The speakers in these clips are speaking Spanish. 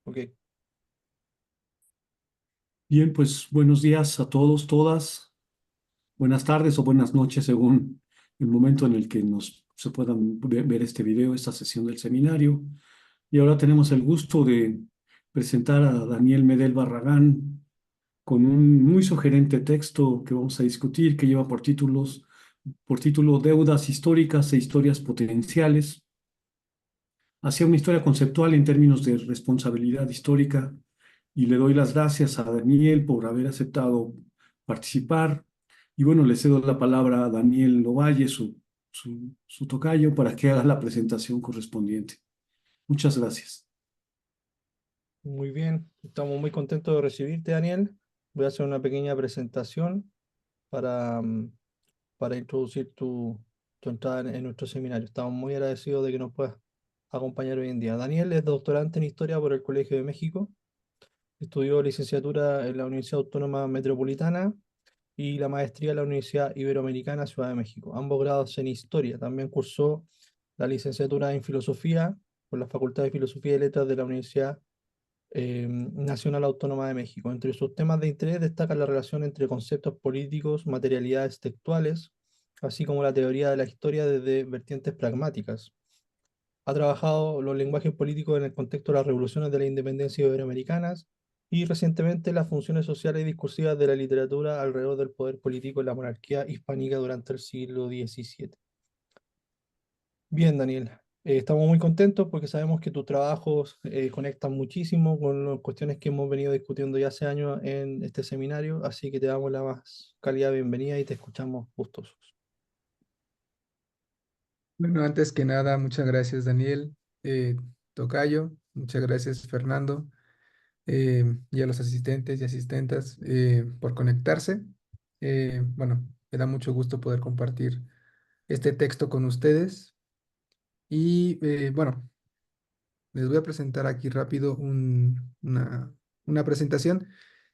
Ok, Bien, pues buenos días a todos, todas. Buenas tardes o buenas noches según el momento en el que se puedan ver este video, esta sesión del seminario. Y ahora tenemos el gusto de presentar a Daniel Medel Barragán con un muy sugerente texto que vamos a discutir, que lleva por título Deudas históricas e historias potenciales, hacia una historia conceptual en términos de responsabilidad histórica. Y le doy las gracias a Daniel por haber aceptado participar. Y bueno, le cedo la palabra a Daniel Lovalle, su tocayo, para que haga la presentación correspondiente. Muchas gracias. muy bien. Estamos muy contentos de recibirte, Daniel. Voy a hacer una pequeña presentación para, para introducir tu entrada en nuestro seminario. Estamos muy agradecidos de que nos puedas acompañar hoy en día. Daniel es doctorante en Historia por el Colegio de México. Estudió licenciatura en la Universidad Autónoma Metropolitana y la maestría en la Universidad Iberoamericana Ciudad de México. Ambos grados en Historia. También cursó la licenciatura en Filosofía por la Facultad de Filosofía y Letras de la Universidad Nacional Autónoma de México. Entre sus temas de interés destaca la relación entre conceptos políticos, materialidades textuales, así como la teoría de la historia desde vertientes pragmáticas. Ha trabajado los lenguajes políticos en el contexto de las revoluciones de la independencia iberoamericanas y recientemente las funciones sociales y discursivas de la literatura alrededor del poder político en la monarquía hispánica durante el siglo XVII. Bien, Daniel, estamos muy contentos porque sabemos que tus trabajos conectan muchísimo con las cuestiones que hemos venido discutiendo ya hace años en este seminario, así que te damos la más cálida bienvenida y te escuchamos gustosos. Bueno, antes que nada, muchas gracias Daniel, Tocayo, muchas gracias Fernando, y a los asistentes y asistentas por conectarse. Bueno, me da mucho gusto poder compartir este texto con ustedes y bueno, les voy a presentar aquí rápido una presentación.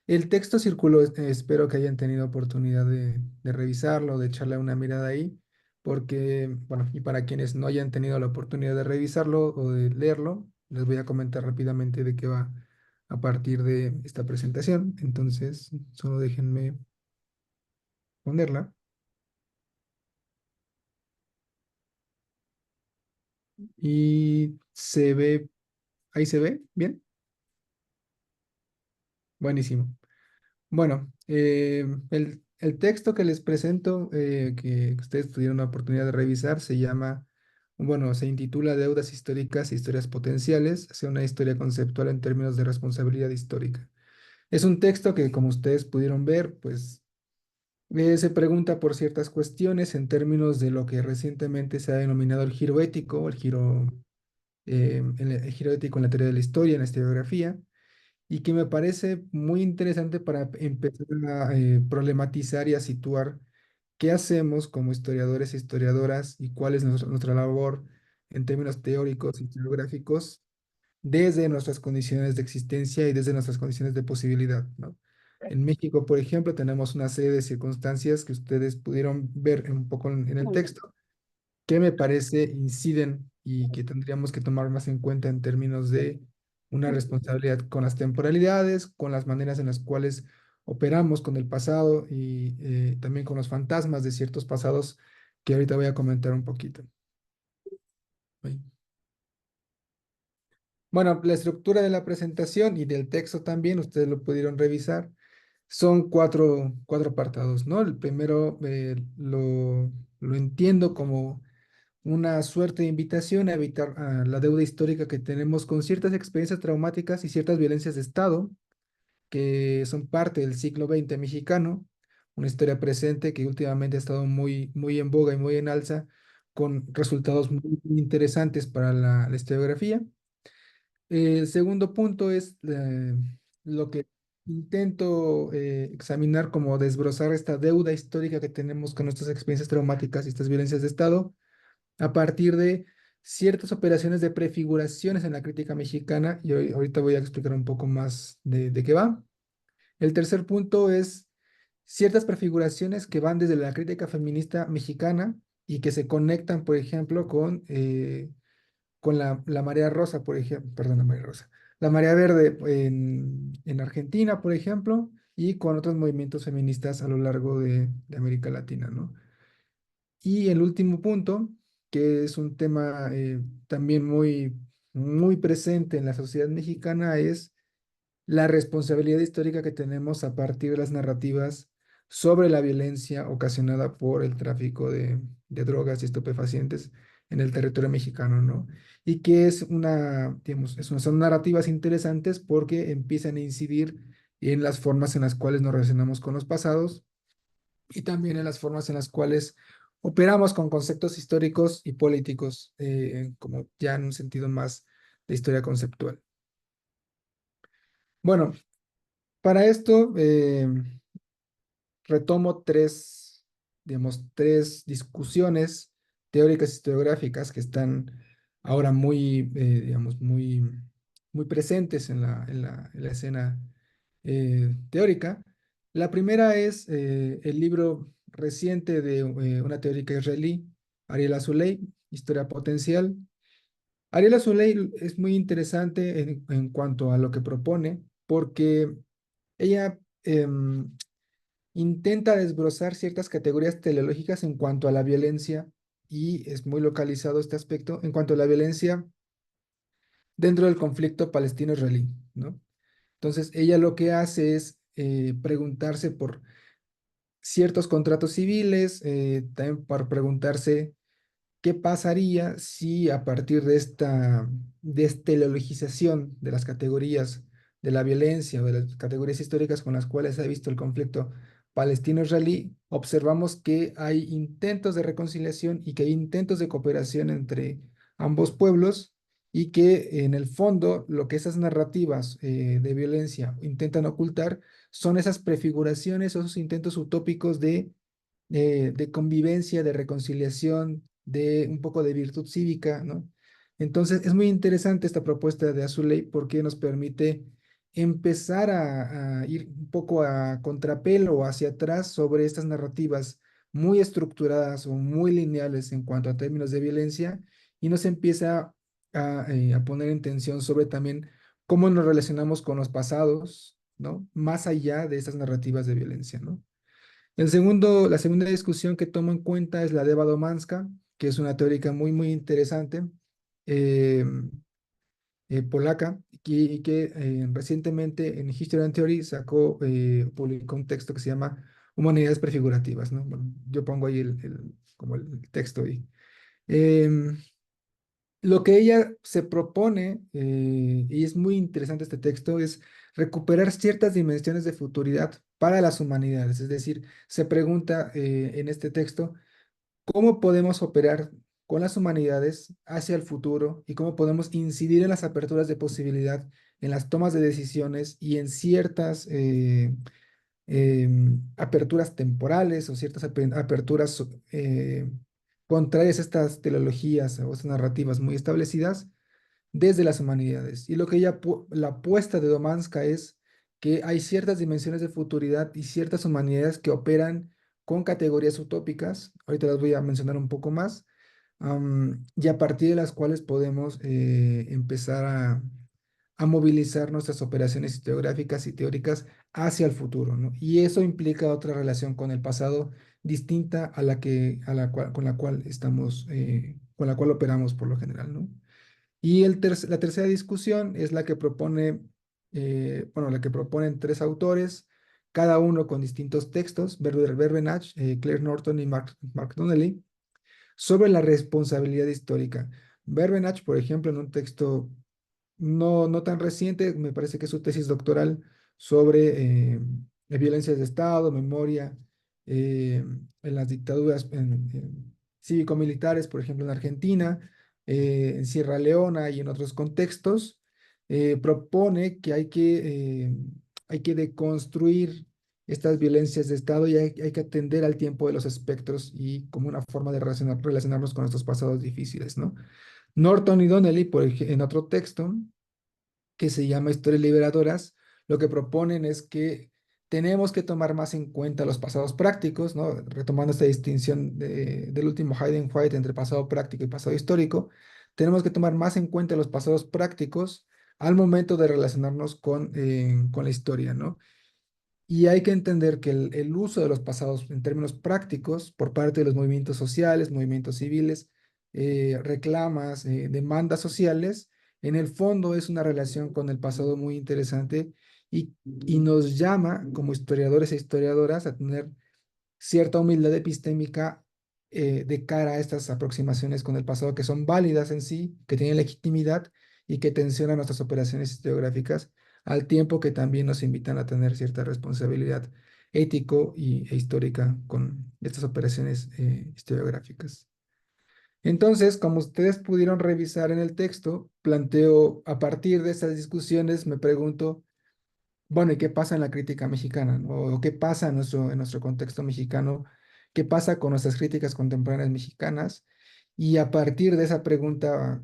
El texto circuló, espero que hayan tenido oportunidad de revisarlo, de echarle una mirada ahí, porque, bueno, y para quienes no hayan tenido la oportunidad de revisarlo o de leerlo, les voy a comentar rápidamente de qué va a partir de esta presentación. Entonces, solo déjenme ponerla. Y se ve, ahí se ve, bien, buenísimo. Bueno, el texto que les presento, que ustedes tuvieron la oportunidad de revisar, se llama, bueno, se intitula Deudas históricas e historias potenciales, hacia una historia conceptual en términos de responsabilidad histórica. Es un texto que, como ustedes pudieron ver, pues se pregunta por ciertas cuestiones en términos de lo que recientemente se ha denominado el giro ético, el giro ético en la teoría de la historia, en la historiografía y que me parece muy interesante para empezar a problematizar y a situar qué hacemos como historiadores e historiadoras y cuál es nuestra labor en términos teóricos y historiográficos desde nuestras condiciones de existencia y desde nuestras condiciones de posibilidad, ¿no? En México, por ejemplo, tenemos una serie de circunstancias que ustedes pudieron ver un poco en el texto que me parece inciden y que tendríamos que tomar más en cuenta en términos de una responsabilidad con las temporalidades, con las maneras en las cuales operamos con el pasado y también con los fantasmas de ciertos pasados que ahorita voy a comentar un poquito. Uy. Bueno, la estructura de la presentación y del texto también, ustedes lo pudieron revisar, son cuatro apartados, ¿no? El primero lo entiendo como una suerte de invitación a evitar la deuda histórica que tenemos con ciertas experiencias traumáticas y ciertas violencias de Estado que son parte del siglo XX mexicano, una historia presente que últimamente ha estado muy en boga y muy en alza, con resultados muy interesantes para la historiografía. El segundo punto es lo que intento examinar como desbrozar esta deuda histórica que tenemos con nuestras experiencias traumáticas y estas violencias de Estado a partir de ciertas operaciones de prefiguraciones en la crítica mexicana, y ahorita voy a explicar un poco más de qué va. El tercer punto es ciertas prefiguraciones que van desde la crítica feminista mexicana y que se conectan, por ejemplo, con la marea rosa, por ejemplo, perdón, la marea rosa, la marea verde en Argentina, por ejemplo, y con otros movimientos feministas a lo largo de América Latina, ¿no? Y el último punto, que es un tema también muy presente en la sociedad mexicana, es la responsabilidad histórica que tenemos a partir de las narrativas sobre la violencia ocasionada por el tráfico de drogas y estupefacientes en el territorio mexicano, ¿no? Y que es digamos, son narrativas interesantes porque empiezan a incidir en las formas en las cuales nos relacionamos con los pasados y también en las formas en las cuales operamos con conceptos históricos y políticos, como ya en un sentido más de historia conceptual. Bueno, para esto retomo digamos, tres discusiones teóricas historiográficas que están ahora digamos, muy presentes en la escena teórica. La primera es el libro reciente de una teórica israelí, Ariel Azoulay, Historia Potencial. Ariel Azoulay es muy interesante en cuanto a lo que propone, porque ella intenta desbrozar ciertas categorías teleológicas en cuanto a la violencia, y es muy localizado este aspecto, en cuanto a la violencia dentro del conflicto palestino-israelí, ¿no? Entonces, ella lo que hace es preguntarse por ciertos contratos civiles, también para preguntarse ¿qué pasaría si a partir de esta desteleologización de las categorías de la violencia o de las categorías históricas con las cuales se ha visto el conflicto palestino-israelí, observamos que hay intentos de reconciliación y que hay intentos de cooperación entre ambos pueblos, y que en el fondo lo que esas narrativas de violencia intentan ocultar son esas prefiguraciones o esos intentos utópicos de convivencia, de reconciliación, de un poco de virtud cívica, ¿no? Entonces, es muy interesante esta propuesta de Azoulay porque nos permite empezar a ir un poco a contrapelo o hacia atrás sobre estas narrativas muy estructuradas o muy lineales en cuanto a términos de violencia, y nos empieza a poner en tensión sobre también cómo nos relacionamos con los pasados, ¿no? Más allá de estas narrativas de violencia, ¿no? La segunda discusión que tomo en cuenta es la de Domanska, que es una teórica muy interesante, eh, polaca, y que recientemente en History and Theory publicó un texto que se llama Humanidades Prefigurativas, ¿no? Bueno, yo pongo ahí como el texto ahí. Em, lo que ella se propone, y es muy interesante este texto, es recuperar ciertas dimensiones de futuridad para las humanidades. Es decir, se pregunta en este texto, ¿cómo podemos operar con las humanidades hacia el futuro y cómo podemos incidir en las aperturas de posibilidad, en las tomas de decisiones y en ciertas aperturas temporales o ciertas aperturas contrarias a estas teleologías o estas narrativas muy establecidas desde las humanidades? Y lo que la apuesta de Domanska es que hay ciertas dimensiones de futuridad y ciertas humanidades que operan con categorías utópicas, ahorita las voy a mencionar un poco más, y a partir de las cuales podemos empezar a movilizar nuestras operaciones historiográficas y teóricas hacia el futuro, ¿no? Y eso implica otra relación con el pasado distinta con la cual con la cual operamos por lo general, ¿no? Y la tercera discusión es la que bueno, la que proponen tres autores, cada uno con distintos textos, Berbenach, Claire Norton y Mark Donnelly, sobre la responsabilidad histórica. Berbenach, por ejemplo, en un texto no tan reciente, me parece que es su tesis doctoral sobre violencias de Estado, memoria, en las dictaduras cívico-militares, por ejemplo, en Argentina, en Sierra Leona y en otros contextos, propone que hay que deconstruir estas violencias de Estado, y hay que atender al tiempo de los espectros y como una forma de relacionarnos con nuestros pasados difíciles, ¿no? Norton y Donnelly, en otro texto que se llama Historias Liberadoras, lo que proponen es que tenemos que tomar más en cuenta los pasados prácticos, ¿no? Retomando esta distinción del último Hayden White entre pasado práctico y pasado histórico, tenemos que tomar más en cuenta los pasados prácticos al momento de relacionarnos con la historia, ¿no? Y hay que entender que el uso de los pasados en términos prácticos por parte de los movimientos sociales, movimientos civiles, reclamas, demandas sociales, en el fondo es una relación con el pasado muy interesante y nos llama como historiadores e historiadoras a tener cierta humildad epistémica de cara a estas aproximaciones con el pasado que son válidas en sí, que tienen legitimidad y que tensionan nuestras operaciones historiográficas, al tiempo que también nos invitan a tener cierta responsabilidad ético e histórica con estas operaciones historiográficas. Entonces, como ustedes pudieron revisar en el texto, planteo a partir de estas discusiones, me pregunto, bueno, ¿y qué pasa en la crítica mexicana, ¿no? ¿O qué pasa en nuestro contexto mexicano? ¿Qué pasa con nuestras críticas contemporáneas mexicanas? Y a partir de esa pregunta,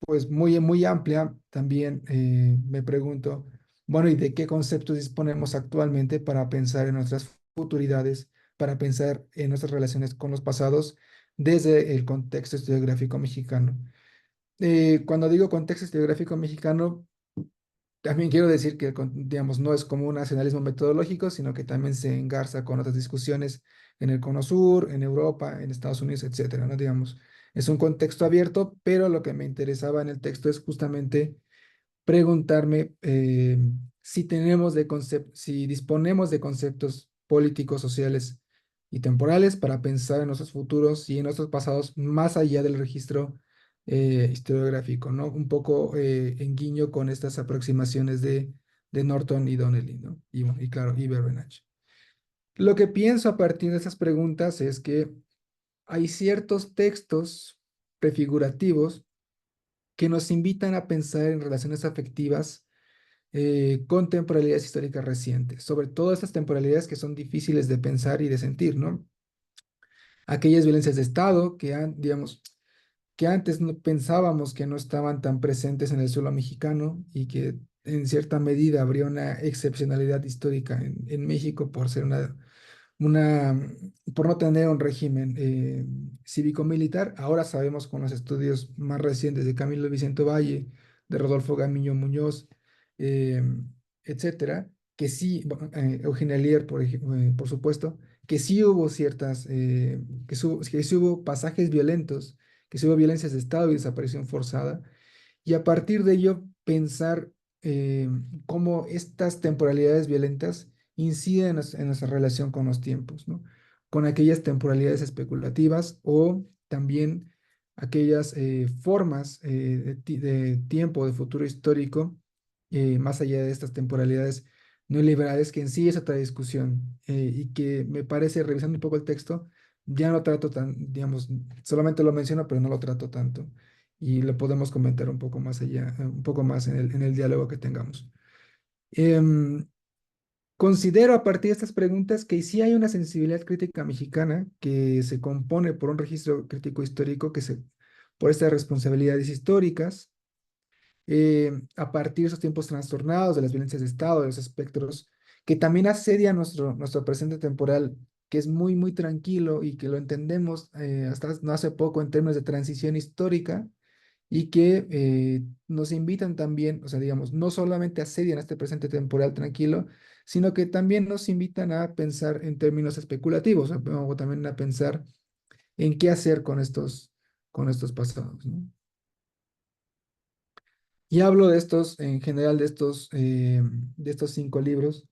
pues muy amplia, también me pregunto, bueno, ¿y de qué conceptos disponemos actualmente para pensar en nuestras futuridades, para pensar en nuestras relaciones con los pasados desde el contexto historiográfico mexicano? Cuando digo contexto historiográfico mexicano, también quiero decir que, digamos, no es como un nacionalismo metodológico, sino que también se engarza con otras discusiones en el Cono Sur, en Europa, en Estados Unidos, etcétera, ¿no? Digamos, es un contexto abierto, pero lo que me interesaba en el texto es justamente preguntarme si disponemos de conceptos políticos, sociales y temporales para pensar en nuestros futuros y en nuestros pasados más allá del registro historiográfico, ¿no? Un poco en guiño con estas aproximaciones de Norton y Donnelly, ¿no? Y, bueno, y claro, y Bervenach. Lo que pienso a partir de esas preguntas es que hay ciertos textos prefigurativos que nos invitan a pensar en relaciones afectivas con temporalidades históricas recientes, sobre todo estas temporalidades que son difíciles de pensar y de sentir, ¿no? Aquellas violencias de Estado digamos, que antes no pensábamos que no estaban tan presentes en el suelo mexicano y que en cierta medida habría una excepcionalidad histórica en México por ser por no tener un régimen cívico-militar. Ahora sabemos con los estudios más recientes de Camilo Vicente Valle, de Rodolfo Gamiño Muñoz, eh, etcétera, que sí, Eugenia Lear, por supuesto, que sí hubo que sí hubo pasajes violentos, que sí hubo violencias de Estado y desaparición forzada, y a partir de ello pensar eh, cómo estas temporalidades violentas inciden en nuestra relación con los tiempos, ¿no? Con aquellas temporalidades especulativas o también aquellas formas de tiempo, de futuro histórico, más allá de estas temporalidades neoliberales, que en sí es otra discusión y que me parece, revisando un poco el texto, ya no lo trato tan, digamos, solamente lo menciono, pero no lo trato tanto y lo podemos comentar un poco más allá, un poco más en el diálogo que tengamos. Em, Considero a partir de estas preguntas que sí hay una sensibilidad crítica mexicana que se compone por un registro crítico histórico por estas responsabilidades históricas, a partir de esos tiempos trastornados, de las violencias de Estado, de los espectros, que también asedia nuestro presente temporal, que es muy tranquilo y que lo entendemos hasta no hace poco en términos de transición histórica y que nos invitan también, o sea, digamos, no solamente asedian este presente temporal tranquilo, sino que también nos invitan a pensar en términos especulativos, o también a pensar en qué hacer con estos pasados, ¿no? Y hablo de estos, en general, de estos 5 libros,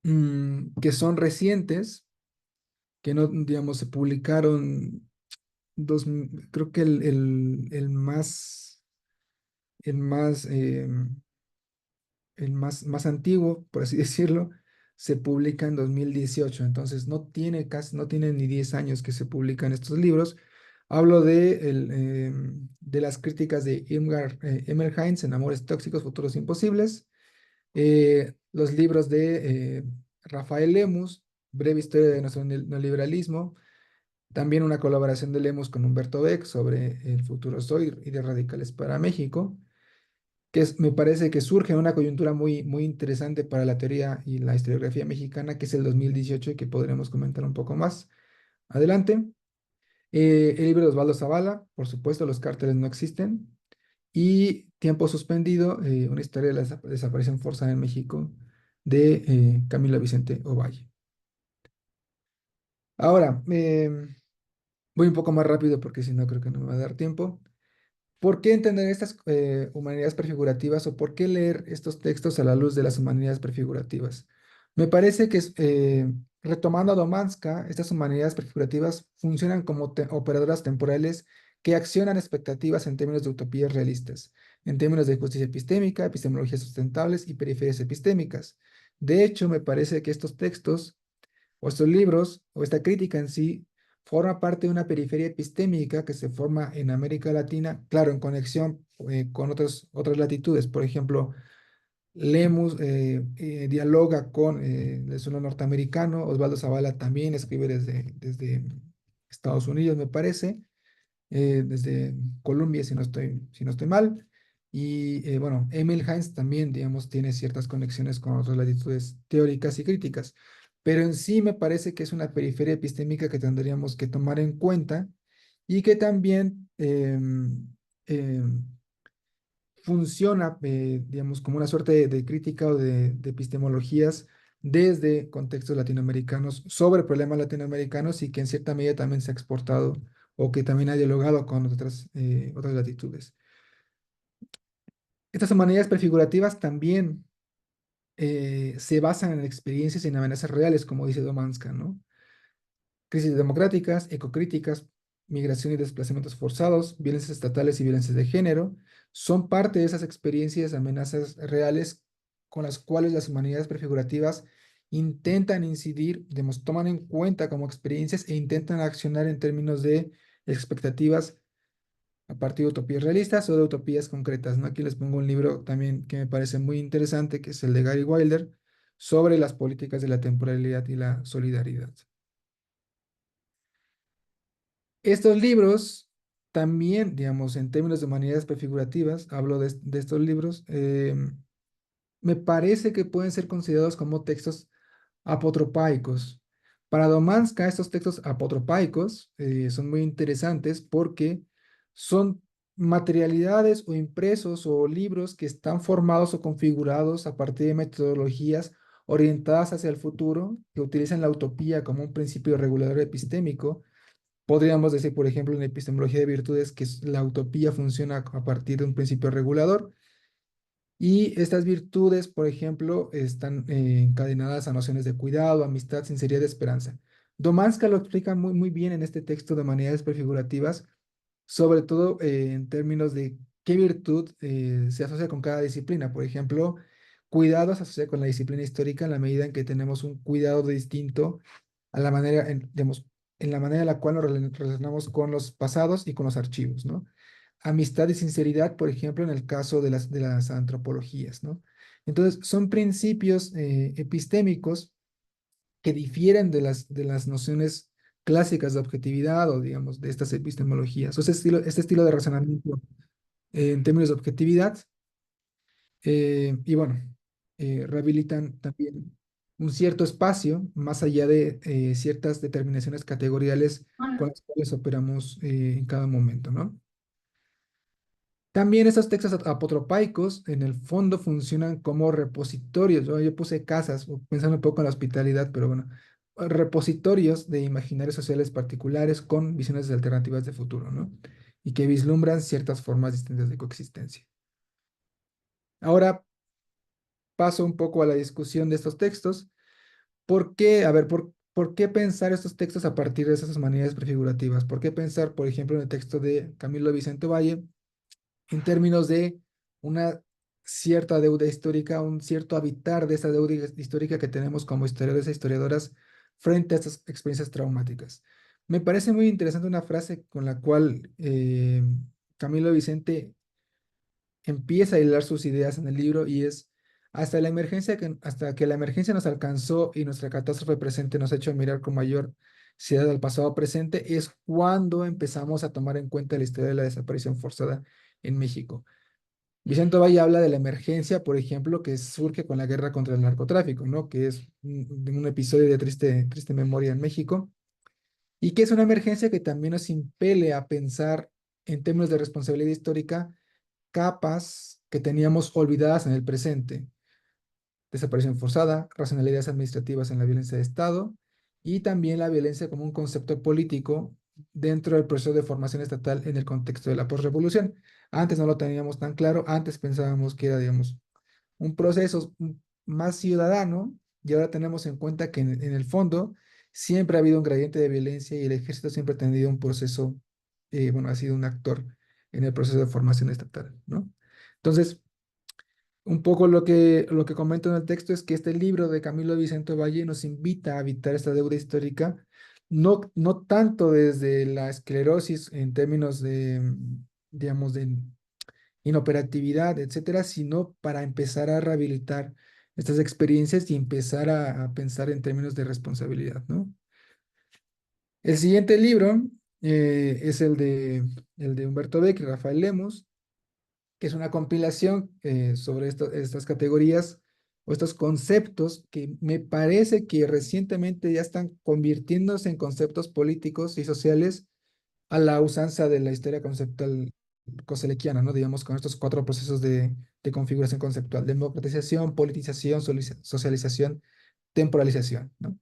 que son recientes, que no, digamos, se publicaron creo que el más, más antiguo, por así decirlo, se publica en 2018. Entonces no tiene ni 10 años que se publican estos libros. Hablo de las críticas de Emmer Heinz en Amores Tóxicos, Futuros Imposibles, los libros de Rafael Lemus, Breve Historia de nuestro neoliberalismo, también una colaboración de Lemus con Humberto Beck sobre el futuro soy y de Radicales para México, me parece que surge en una coyuntura muy interesante para la teoría y la historiografía mexicana, que es el 2018 y que podremos comentar un poco más adelante. El libro de Osvaldo Zavala, por supuesto, Los cárteles no existen. y Tiempo Suspendido, una historia de la desaparición forzada en México de Camilo Vicente Ovalle. Ahora, voy un poco más rápido porque si no creo que no me va a dar tiempo. ¿Por qué entender estas humanidades prefigurativas o por qué leer estos textos a la luz de las humanidades prefigurativas? Me parece que, retomando a Domanska, estas humanidades prefigurativas funcionan como operadoras temporales que accionan expectativas en términos de utopías realistas, en términos de justicia epistémica, epistemologías sustentables y periferias epistémicas. De hecho, me parece que estos textos o estos libros, o esta crítica en sí, forma parte de una periferia epistémica que se forma en América Latina, claro, en conexión con otras latitudes. Por ejemplo, Lemus dialoga con el suelo norteamericano, Osvaldo Zavala también escribe desde Estados Unidos, me parece, desde Colombia, si no estoy mal. Y bueno, Emil Heinz también, digamos, tiene ciertas conexiones con otras latitudes teóricas y críticas, pero en sí me parece que es una periferia epistémica que tendríamos que tomar en cuenta y que también funciona, digamos, como una suerte de crítica o de epistemologías desde contextos latinoamericanos sobre problemas latinoamericanos y que en cierta medida también se ha exportado o que también ha dialogado con otras latitudes. Estas humanidades prefigurativas también se basan en experiencias y en amenazas reales, como dice Domanska, ¿no? Crisis democráticas, ecocríticas, migración y desplazamientos forzados, violencias estatales y violencias de género, son parte de esas experiencias, amenazas reales con las cuales las humanidades prefigurativas intentan incidir, toman en cuenta como experiencias e intentan accionar en términos de expectativas a partir de utopías realistas o de utopías concretas, ¿no? Aquí les pongo un libro también que me parece muy interesante, que es el de Gary Wilder, sobre las políticas de la temporalidad y la solidaridad. Estos libros también, digamos, en términos de humanidades prefigurativas, hablo de estos libros, me parece que pueden ser considerados como textos apotropaicos. Para Domanska, estos textos apotropaicos son muy interesantes porque son materialidades o impresos o libros que están formados o configurados a partir de metodologías orientadas hacia el futuro, que utilizan la utopía como un principio regulador epistémico. Podríamos decir, por ejemplo, en epistemología de virtudes que la utopía funciona a partir de un principio regulador y estas virtudes, por ejemplo, están encadenadas a nociones de cuidado, amistad, sinceridad, esperanza. Domanska lo explica muy, muy bien en este texto de humanidades prefigurativas, sobre todo en términos de qué virtud se asocia con cada disciplina. Por ejemplo, cuidado se asocia con la disciplina histórica en la medida en que tenemos un cuidado distinto a la manera, digamos, en la manera en la cual nos relacionamos con los pasados y con los archivos, ¿no? Amistad y sinceridad, por ejemplo, en el caso de las antropologías, ¿no? Entonces, son principios epistémicos que difieren de las nociones clásicas de objetividad o, digamos, de estas epistemologías. O sea, este estilo de razonamiento en términos de objetividad y bueno, rehabilitan también un cierto espacio más allá de ciertas determinaciones categoriales con las cuales operamos en cada momento, ¿no? También estos textos apotropaicos en el fondo funcionan como repositorios. Yo puse casas, pensando un poco en la hospitalidad, pero bueno, repositorios de imaginarios sociales particulares con visiones alternativas de futuro, ¿no? Y que vislumbran ciertas formas distintas de coexistencia. Ahora paso un poco a la discusión de estos textos. ¿Por qué? A ver, ¿por qué pensar estos textos a partir de esas humanidades prefigurativas? ¿Por qué pensar, por ejemplo, en el texto de Camilo Vicente Valle en términos de una cierta deuda histórica, un cierto habitar de esa deuda histórica que tenemos como historiadores e historiadoras frente a estas experiencias traumáticas? Me parece muy interesante una frase con la cual Camilo Vicente empieza a hilar sus ideas en el libro y es hasta que la emergencia nos alcanzó y nuestra catástrofe presente nos ha hecho mirar con mayor seriedad al pasado presente, es cuando empezamos a tomar en cuenta la historia de la desaparición forzada en México. Vicente Valle habla de la emergencia, por ejemplo, que surge con la guerra contra el narcotráfico, ¿no? Que es un episodio de triste memoria en México y que es una emergencia que también nos impele a pensar en términos de responsabilidad histórica capas que teníamos olvidadas en el presente: desaparición forzada, racionalidades administrativas en la violencia de Estado y también la violencia como un concepto político dentro del proceso de formación estatal en el contexto de la posrevolución. Antes no lo teníamos tan claro, antes pensábamos que era, digamos, un proceso más ciudadano, y ahora tenemos en cuenta que en el fondo siempre ha habido un gradiente de violencia y el ejército siempre ha tenido un proceso, bueno, ha sido un actor en el proceso de formación estatal, ¿no? Entonces, un poco lo que comento en el texto es que este libro de Camilo Vicente Valle nos invita a evitar esta deuda histórica, no tanto desde la esclerosis en términos de, digamos, de inoperatividad, etcétera, sino para empezar a rehabilitar estas experiencias y empezar a pensar en términos de responsabilidad, ¿no? El siguiente libro es el de Humberto Beck y Rafael Lemos, que es una compilación sobre estas categorías o estos conceptos que me parece que recientemente ya están convirtiéndose en conceptos políticos y sociales a la usanza de la historia conceptual coselequiana, ¿no? Digamos, con estos cuatro procesos de configuración conceptual: democratización, politización, socialización, temporalización, ¿no?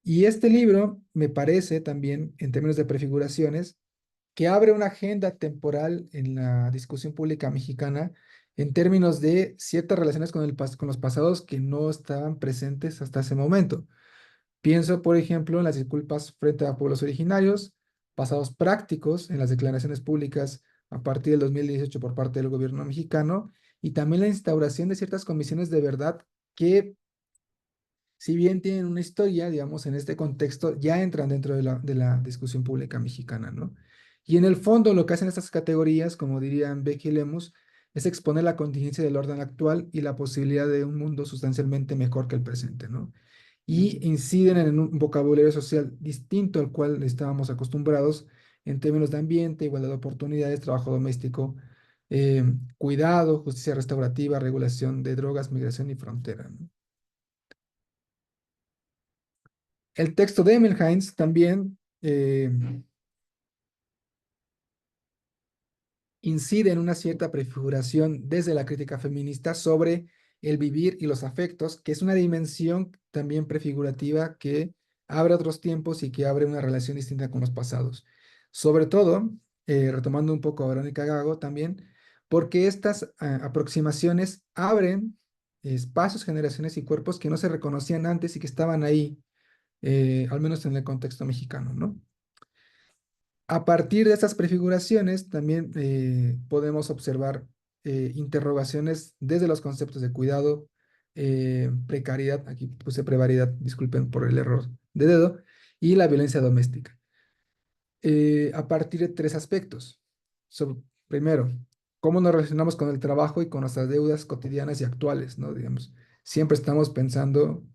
Y este libro me parece también, en términos de prefiguraciones, que abre una agenda temporal en la discusión pública mexicana en términos de ciertas relaciones con los pasados que no estaban presentes hasta ese momento. Pienso, por ejemplo, en las disculpas frente a pueblos originarios, pasados prácticos en las declaraciones públicas a partir del 2018 por parte del gobierno mexicano, y también la instauración de ciertas comisiones de verdad que, si bien tienen una historia, digamos, en este contexto, ya entran dentro de la discusión pública mexicana, ¿no? Y en el fondo lo que hacen estas categorías, como dirían Becky y Lemus, es exponer la contingencia del orden actual y la posibilidad de un mundo sustancialmente mejor que el presente, ¿no? Y inciden en un vocabulario social distinto al cual estábamos acostumbrados en términos de ambiente, igualdad de oportunidades, trabajo doméstico, cuidado, justicia restaurativa, regulación de drogas, migración y frontera, ¿no? El texto de Emil Heinz también incide en una cierta prefiguración desde la crítica feminista sobre el vivir y los afectos, que es una dimensión también prefigurativa que abre otros tiempos y que abre una relación distinta con los pasados. Sobre todo, retomando un poco a Verónica Gago también, porque estas aproximaciones abren espacios, generaciones y cuerpos que no se reconocían antes y que estaban ahí, al menos en el contexto mexicano, ¿no? A partir de estas prefiguraciones, también podemos observar interrogaciones desde los conceptos de cuidado, precariedad, aquí puse prevariedad, disculpen por el error de dedo, y la violencia doméstica. A partir de tres aspectos. Primero, cómo nos relacionamos con el trabajo y con nuestras deudas cotidianas y actuales, ¿no? Digamos, siempre estamos pensando,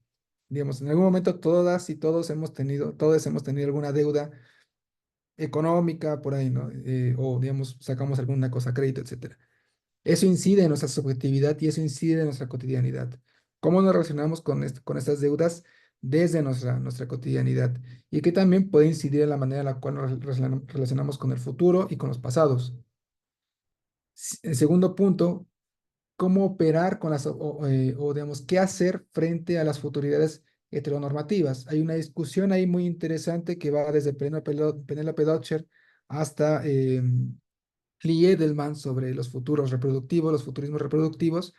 digamos, en algún momento todas y todos hemos tenido alguna deuda económica por ahí, ¿no? O, digamos, sacamos alguna cosa a crédito, etcétera. Eso incide en nuestra subjetividad y eso incide en nuestra cotidianidad. ¿Cómo nos relacionamos con estas deudas desde nuestra cotidianidad? Y que también puede incidir en la manera en la cual nos relacionamos con el futuro y con los pasados. El segundo punto: cómo operar con o, digamos, qué hacer frente a las futuridades heteronormativas. Hay una discusión ahí muy interesante que va desde Penélope Dotcher hasta Lee Edelman sobre los futuros reproductivos, los futurismos reproductivos,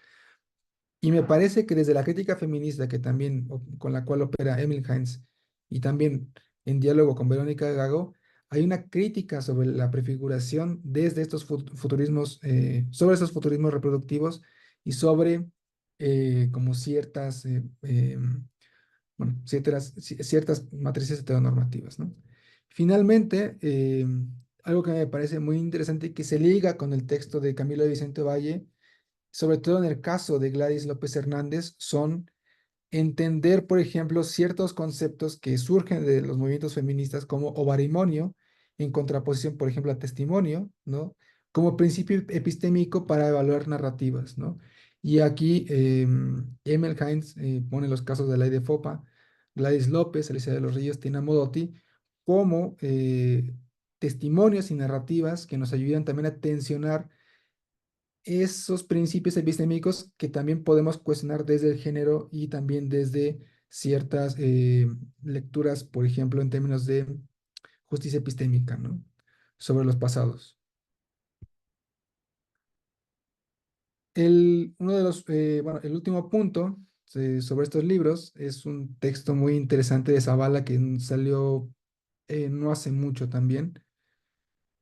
y me parece que desde la crítica feminista, que también con la cual opera Emil Heinz, y también en diálogo con Verónica Gago, hay una crítica sobre la prefiguración desde estos futurismos, sobre esos futurismos reproductivos y sobre como bueno, ciertas matrices heteronormativas, ¿no? Finalmente, algo que me parece muy interesante y que se liga con el texto de Camilo Vicente Valle, sobre todo en el caso de Gladys López Hernández, son entender, por ejemplo, ciertos conceptos que surgen de los movimientos feministas como ovarimonio, en contraposición, por ejemplo, a testimonio, ¿no? Como principio epistémico para evaluar narrativas, ¿no? Y aquí Emil Heinz pone los casos de Ley de Fopa, Gladys López, Alicia de los Ríos, Tina Modotti, como testimonios y narrativas que nos ayudan también a tensionar esos principios epistémicos que también podemos cuestionar desde el género y también desde ciertas lecturas, por ejemplo, en términos de justicia epistémica, ¿no? Sobre los pasados. Uno de los, bueno, el último punto sobre estos libros es un texto muy interesante de Zavala que salió no hace mucho también.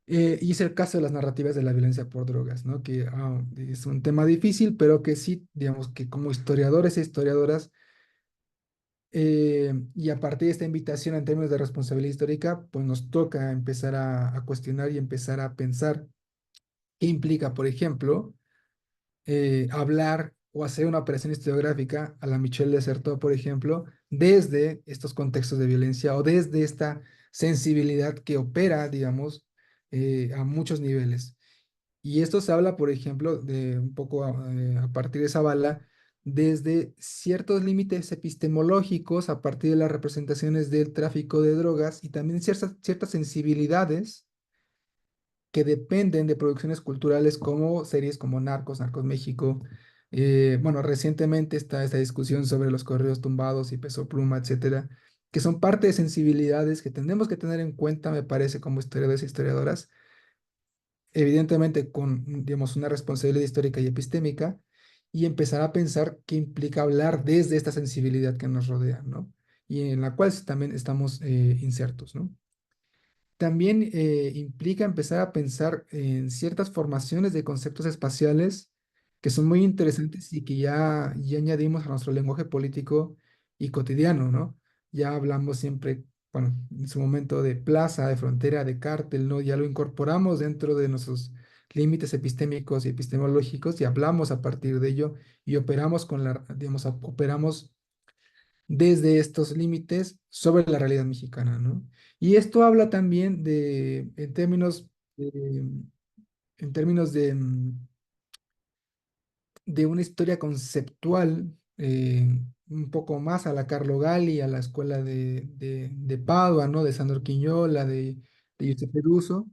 Y es el caso de las narrativas de la violencia por drogas, ¿no? Que es un tema difícil, pero que sí, digamos que como historiadores e historiadoras, y a partir de esta invitación en términos de responsabilidad histórica, pues nos toca empezar a cuestionar y empezar a pensar qué implica, por ejemplo, hablar o hacer una operación historiográfica a la Michel Desertot, por ejemplo, desde estos contextos de violencia o desde esta sensibilidad que opera, digamos, a muchos niveles. Y esto se habla, por ejemplo, de un poco a partir de Zavala, desde ciertos límites epistemológicos, a partir de las representaciones del tráfico de drogas y también ciertas sensibilidades que dependen de producciones culturales como series como Narcos, Narcos México. Bueno, recientemente está esta discusión sobre los correos tumbados y Peso Pluma, etcétera, que son parte de sensibilidades que tenemos que tener en cuenta, me parece, como historiadores e historiadoras, evidentemente con, digamos, una responsabilidad histórica y epistémica, y empezar a pensar qué implica hablar desde esta sensibilidad que nos rodea, ¿no? Y en la cual también estamos insertos, ¿no? También implica empezar a pensar en ciertas formaciones de conceptos espaciales que son muy interesantes y que ya añadimos a nuestro lenguaje político y cotidiano, ¿no? Ya hablamos siempre, bueno, en su momento de plaza, de frontera, de cártel, ¿no? Ya lo incorporamos dentro de nuestros límites epistémicos y epistemológicos y hablamos a partir de ello y operamos con digamos, operamos desde estos límites sobre la realidad mexicana, ¿no? Y esto habla también de, en términos de una historia conceptual, un poco más a la Carlo Galli, a la escuela de Padua, ¿no? De Sandor Quiñola, de Giuseppe Russo,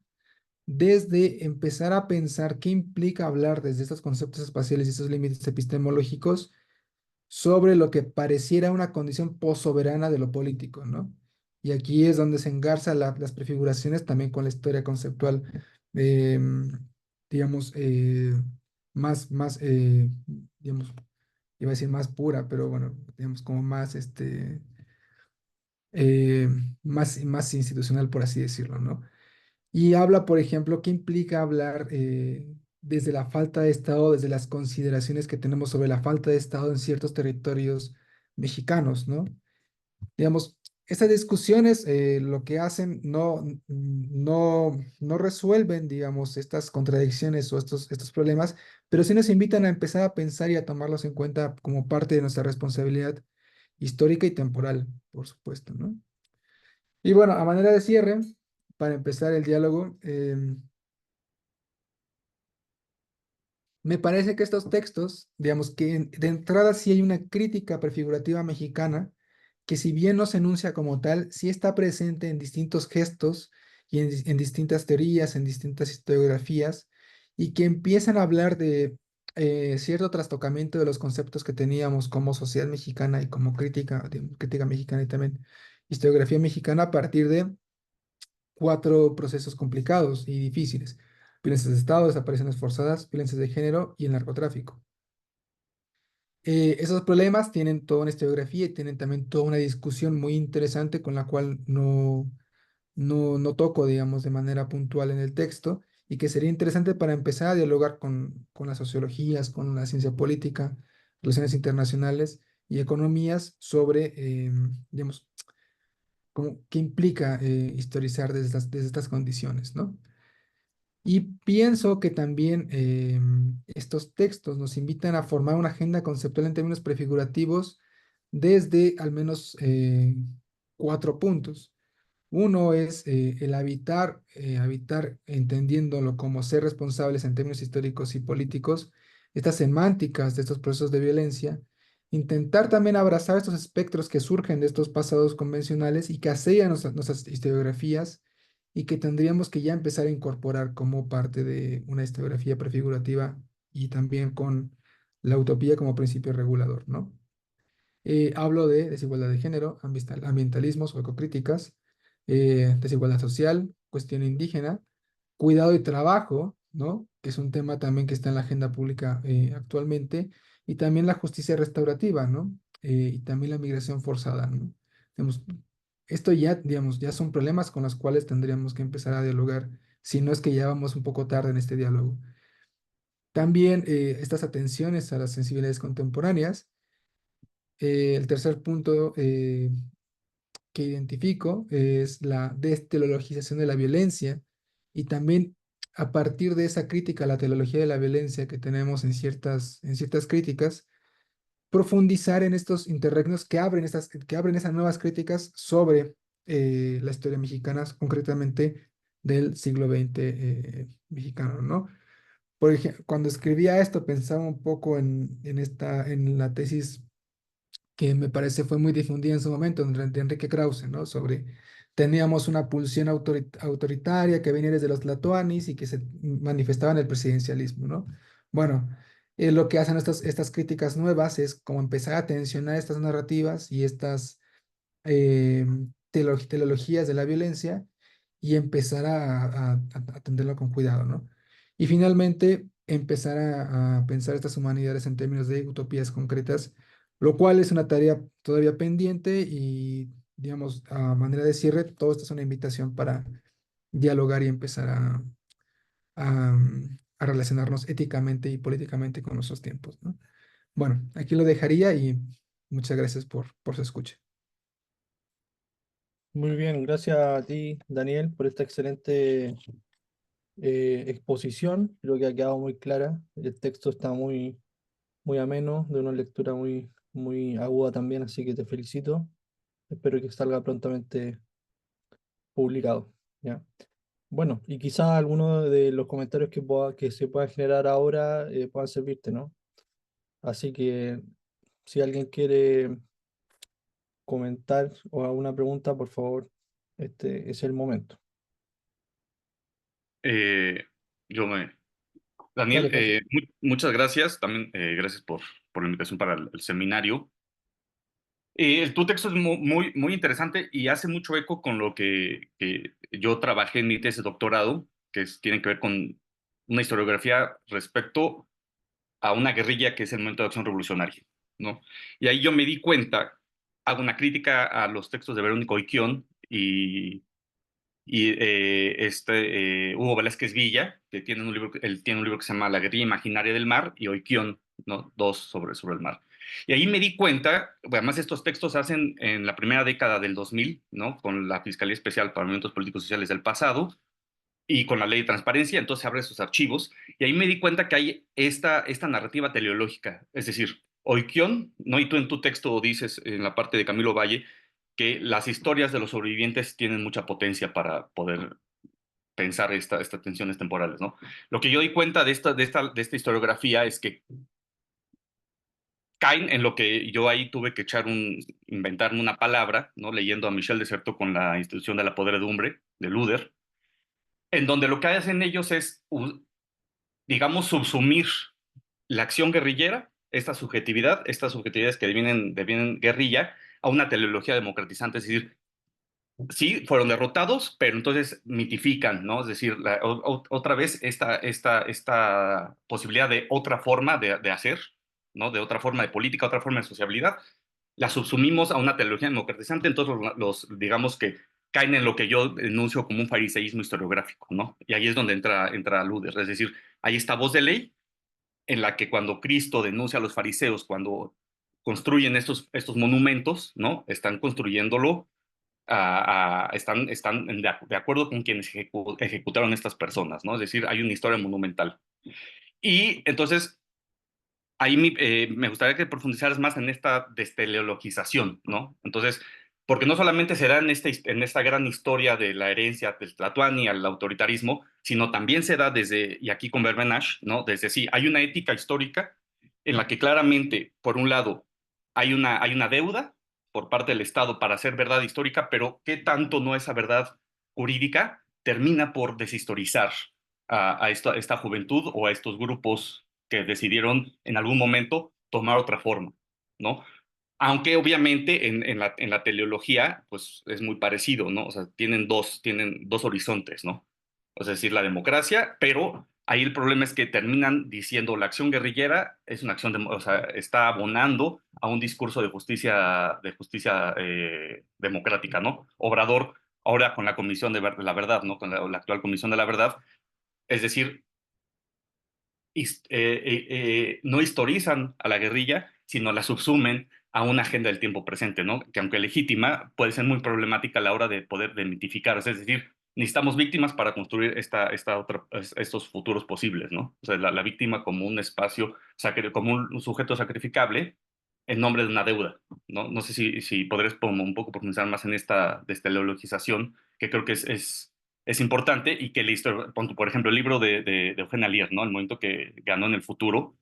desde empezar a pensar qué implica hablar desde estos conceptos espaciales y estos límites epistemológicos sobre lo que pareciera una condición postsoberana de lo político, ¿no? Y aquí es donde se engarza las prefiguraciones también con la historia conceptual, em, digamos, más, digamos, iba a decir más pura, pero bueno, digamos, como más, más institucional, por así decirlo, ¿no? Y habla, por ejemplo, qué implica hablar desde la falta de Estado, desde las consideraciones que tenemos sobre la falta de Estado en ciertos territorios mexicanos, ¿no? Digamos, estas discusiones lo que hacen no resuelven, digamos, estas contradicciones o estos problemas, pero sí nos invitan a empezar a pensar y a tomarlos en cuenta como parte de nuestra responsabilidad histórica y temporal, por supuesto, ¿no? Y bueno, a manera de cierre, para empezar el diálogo, me parece que estos textos, digamos que de entrada sí hay una crítica prefigurativa mexicana, que si bien no se enuncia como tal, sí está presente en distintos gestos y en distintas teorías, en distintas historiografías, y que empiezan a hablar de cierto trastocamiento de los conceptos que teníamos como sociedad mexicana y como crítica, crítica mexicana y también historiografía mexicana a partir de cuatro procesos complicados y difíciles: violencias de Estado, desapariciones forzadas, violencias de género y el narcotráfico. Esos problemas tienen toda una historiografía y tienen también toda una discusión muy interesante con la cual no toco, digamos, de manera puntual en el texto y que sería interesante para empezar a dialogar con las sociologías, con la ciencia política, relaciones internacionales y economías sobre, digamos, qué implica historizar desde estas condiciones, ¿no? Y pienso que también estos textos nos invitan a formar una agenda conceptual en términos prefigurativos desde al menos cuatro puntos. Uno es el habitar entendiéndolo como ser responsables en términos históricos y políticos, estas semánticas de estos procesos de violencia, intentar también abrazar estos espectros que surgen de estos pasados convencionales y que asellan nuestras historiografías y que tendríamos que ya empezar a incorporar como parte de una historiografía prefigurativa y también con la utopía como principio regulador, ¿no? Hablo de desigualdad de género, ambientalismos o ecocríticas, desigualdad social, cuestión indígena, cuidado y trabajo, ¿no? Que es un tema también que está en la agenda pública actualmente, y también la justicia restaurativa, ¿no? Y también la migración forzada, ¿no? Digamos, esto ya, digamos, ya son problemas con los cuales tendríamos que empezar a dialogar, si no es que ya vamos un poco tarde en este diálogo. También estas atenciones a las sensibilidades contemporáneas. El tercer punto que identifico es la desteologización de la violencia, y también a partir de esa crítica a la teología de la violencia que tenemos en ciertas críticas, profundizar en estos interregnos que abren esas nuevas críticas sobre la historia mexicana, concretamente del siglo XX mexicano, ¿no? Por ejemplo, cuando escribía esto pensaba un poco en la tesis que me parece fue muy difundida en su momento, de Enrique Krause, ¿no? Sobre, teníamos una pulsión autoritaria que venía desde los tlatoanis y que se manifestaba en el presidencialismo, ¿no? Bueno, lo que hacen estas críticas nuevas es como empezar a tensionar estas narrativas y estas eh, teologías de la violencia, y empezar a atenderlo con cuidado, ¿no? Y finalmente, empezar a pensar estas humanidades en términos de utopías concretas, lo cual es una tarea todavía pendiente y, digamos, a manera de cierre, todo esto es una invitación para dialogar y empezar a relacionarnos éticamente y políticamente con nuestros tiempos, ¿no? Bueno, aquí lo dejaría y muchas gracias por su escucha. Muy bien, gracias a ti, Daniel, por esta excelente exposición. Creo que ha quedado muy clara. El texto está muy ameno, de una lectura muy aguda también, así que te felicito. Espero que salga prontamente publicado. ¿Ya? Bueno, y quizás algunos de los comentarios que se puedan generar ahora puedan servirte, ¿no? Así que si alguien quiere comentar o alguna pregunta, por favor, este es el momento. Eh, yo me... Daniel, Dale, José. muchas gracias. También gracias por la invitación para el seminario. Tu texto es muy interesante y hace mucho eco con lo que yo trabajé en mi tesis de doctorado, tiene que ver con una historiografía respecto a una guerrilla que es el Movimiento de Acción Revolucionaria, ¿no? Y ahí yo me di cuenta, hago una crítica a los textos de Verónica Oiquión y Hugo Velázquez Villa, que tiene un libro, él tiene un libro que se llama La guerrilla imaginaria del mar, y Oiquión, ¿no? Dos sobre el mar. Y ahí me di cuenta, bueno, además estos textos se hacen en la primera década del 2000, ¿no? Con la Fiscalía Especial para Movimientos Políticos y Sociales del pasado y con la Ley de Transparencia, entonces se abren sus archivos, y ahí me di cuenta que hay esta narrativa teleológica, es decir, Oiquión, ¿no? Y tú en tu texto dices, en la parte de Camilo Valle, que las historias de los sobrevivientes tienen mucha potencia para poder pensar estas tensiones temporales, ¿no? Lo que yo di cuenta de esta historiografía es que caen en lo que yo ahí tuve que inventarme una palabra, ¿no? Leyendo a Michel Deserto con la institución de la podredumbre, de Luder, en donde lo que hacen ellos es, digamos, subsumir la acción guerrillera, estas subjetividades que devienen guerrilla, a una teleología democratizante, es decir, sí, fueron derrotados, pero entonces mitifican, ¿no? Es decir, otra vez esta posibilidad de otra forma de hacer, ¿no? De otra forma de política, otra forma de sociabilidad, la subsumimos a una teología democratizante, entonces digamos que caen en lo que yo denuncio como un fariseísmo historiográfico, ¿no? Y ahí es donde entra Luder, es decir, hay esta voz de ley en la que cuando Cristo denuncia a los fariseos, cuando construyen estos monumentos, ¿no? Están construyéndolo están de acuerdo con quienes ejecutaron estas personas, ¿no? Es decir, hay una historia monumental. Y entonces, ahí me gustaría que profundizaras más en esta desteleologización, ¿no? Entonces, porque no solamente se da en esta gran historia de la herencia del Tlatoani al autoritarismo, sino también se da desde, y aquí con Berbenach, ¿no? Desde sí, hay una ética histórica en la que claramente, por un lado, hay una deuda por parte del Estado para hacer verdad histórica, pero qué tanto no esa verdad jurídica termina por deshistorizar a esta juventud o a estos grupos que decidieron en algún momento tomar otra forma, ¿no? Aunque obviamente en la teleología, pues es muy parecido, ¿no? O sea, tienen dos horizontes, ¿no? O sea, es decir, la democracia, pero ahí el problema es que terminan diciendo la acción guerrillera es una acción, o sea, está abonando a un discurso de justicia democrática, ¿no? Obrador, ahora con la Comisión de la Verdad, ¿no? Con la actual Comisión de la Verdad, es decir, no historizan a la guerrilla, sino la subsumen a una agenda del tiempo presente, ¿no? Que aunque legítima, puede ser muy problemática a la hora de poder demitificar. Es decir, necesitamos víctimas para construir estos futuros posibles, ¿no? O sea, la víctima como un espacio, como un sujeto sacrificable en nombre de una deuda, ¿no? No sé si podrías como un poco profundizar más en esta desteologización, que creo que es importante y que la historia, por ejemplo, el libro de Eugenia Lear, ¿no? El momento que ganó en el futuro,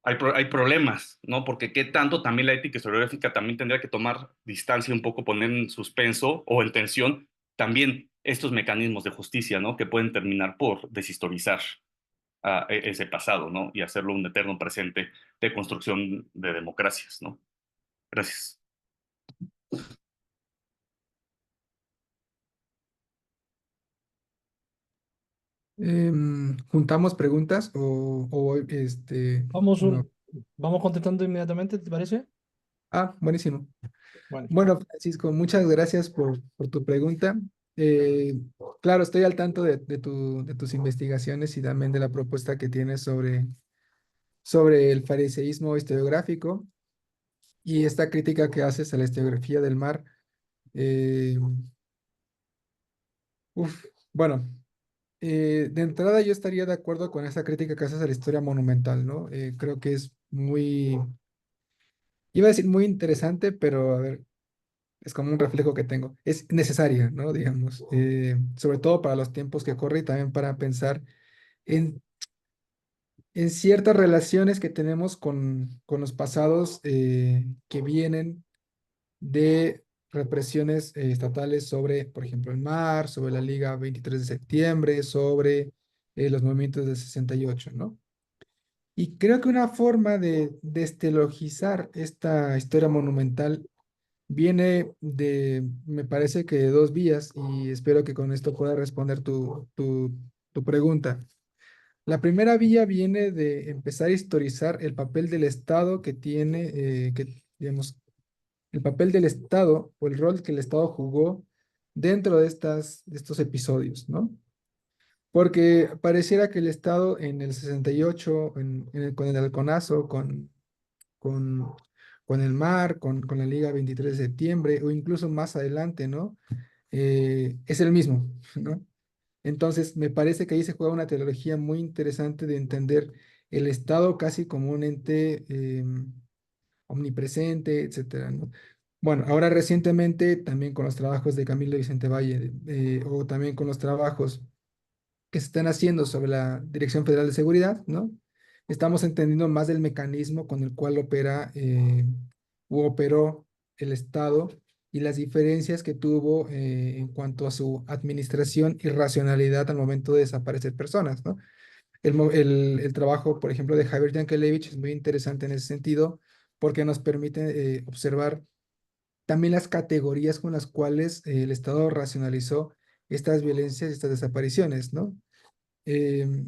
hay problemas, ¿no? Porque qué tanto también la ética historiográfica también tendría que tomar distancia un poco, poner en suspenso o en tensión también estos mecanismos de justicia, ¿no? Que pueden terminar por deshistorizar ese pasado, ¿no? Y hacerlo un eterno presente de construcción de democracias, ¿no? Gracias. ¿Juntamos preguntas Vamos, o no? vamos contestando inmediatamente, ¿te parece? Ah, buenísimo. Bueno, Bueno, Francisco, muchas gracias por tu pregunta. Eh, claro, estoy al tanto de tus investigaciones y también de la propuesta que tienes sobre el fariseísmo historiográfico y esta crítica que haces a la historiografía del mar. Eh, bueno, de entrada yo estaría de acuerdo con esa crítica que haces a la historia monumental, ¿no? Creo que es iba a decir muy interesante, pero a ver, es como un reflejo que tengo. Es necesaria, ¿no? Digamos, sobre todo para los tiempos que corren y también para pensar en, en ciertas relaciones que tenemos con los pasados que vienen de represiones estatales sobre, por ejemplo, el mar, sobre la Liga 23 de septiembre, sobre los movimientos del 68, ¿no? Y creo que una forma de destelogizar esta historia monumental viene me parece que de dos vías, y espero que con esto pueda responder tu pregunta. La primera vía viene de empezar a historizar el papel del Estado que tiene, digamos, el papel del Estado o el rol que el Estado jugó dentro de estos episodios, ¿no? Porque pareciera que el Estado en el 68, con el halconazo, con, con el mar, con la Liga 23 de septiembre o incluso más adelante, ¿no? Es el mismo, ¿no? Entonces, me parece que ahí se juega una teología muy interesante de entender el Estado casi como un ente omnipresente, etcétera, ¿no? Bueno, ahora recientemente también con los trabajos de Camilo Vicente Valle o también con los trabajos que se están haciendo sobre la Dirección Federal de Seguridad, ¿no? Estamos entendiendo más del mecanismo con el cual opera u operó el Estado y las diferencias que tuvo en cuanto a su administración y racionalidad al momento de desaparecer personas, ¿no? El trabajo, por ejemplo, de Javier Yankelevich es muy interesante en ese sentido porque nos permite observar también las categorías con las cuales el Estado racionalizó estas violencias y estas desapariciones, ¿no? Eh,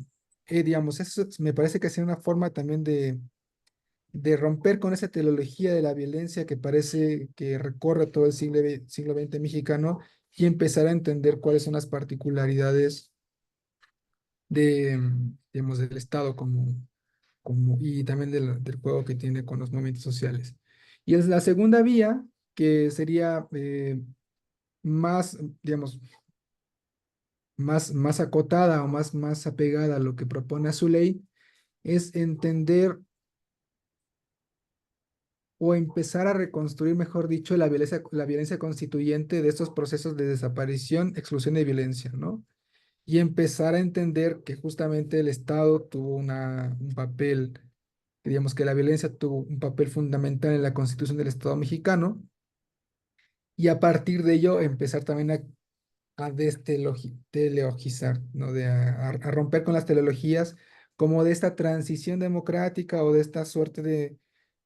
digamos, eso me parece que es una forma también de romper con esa teología de la violencia que parece que recorre todo el siglo XX mexicano y empezar a entender cuáles son las particularidades digamos, del Estado y también del juego que tiene con los movimientos sociales. Y es la segunda vía, que sería más, digamos, más acotada o más apegada a lo que propone a su ley, es entender o empezar a reconstruir, mejor dicho, la violencia constituyente de estos procesos de desaparición, exclusión y violencia, ¿no? Y empezar a entender que justamente el Estado tuvo un papel, que digamos que la violencia tuvo un papel fundamental en la Constitución del Estado mexicano, y a partir de ello empezar también a teleologizar, ¿no? A romper con las teleologías como de esta transición democrática o de esta suerte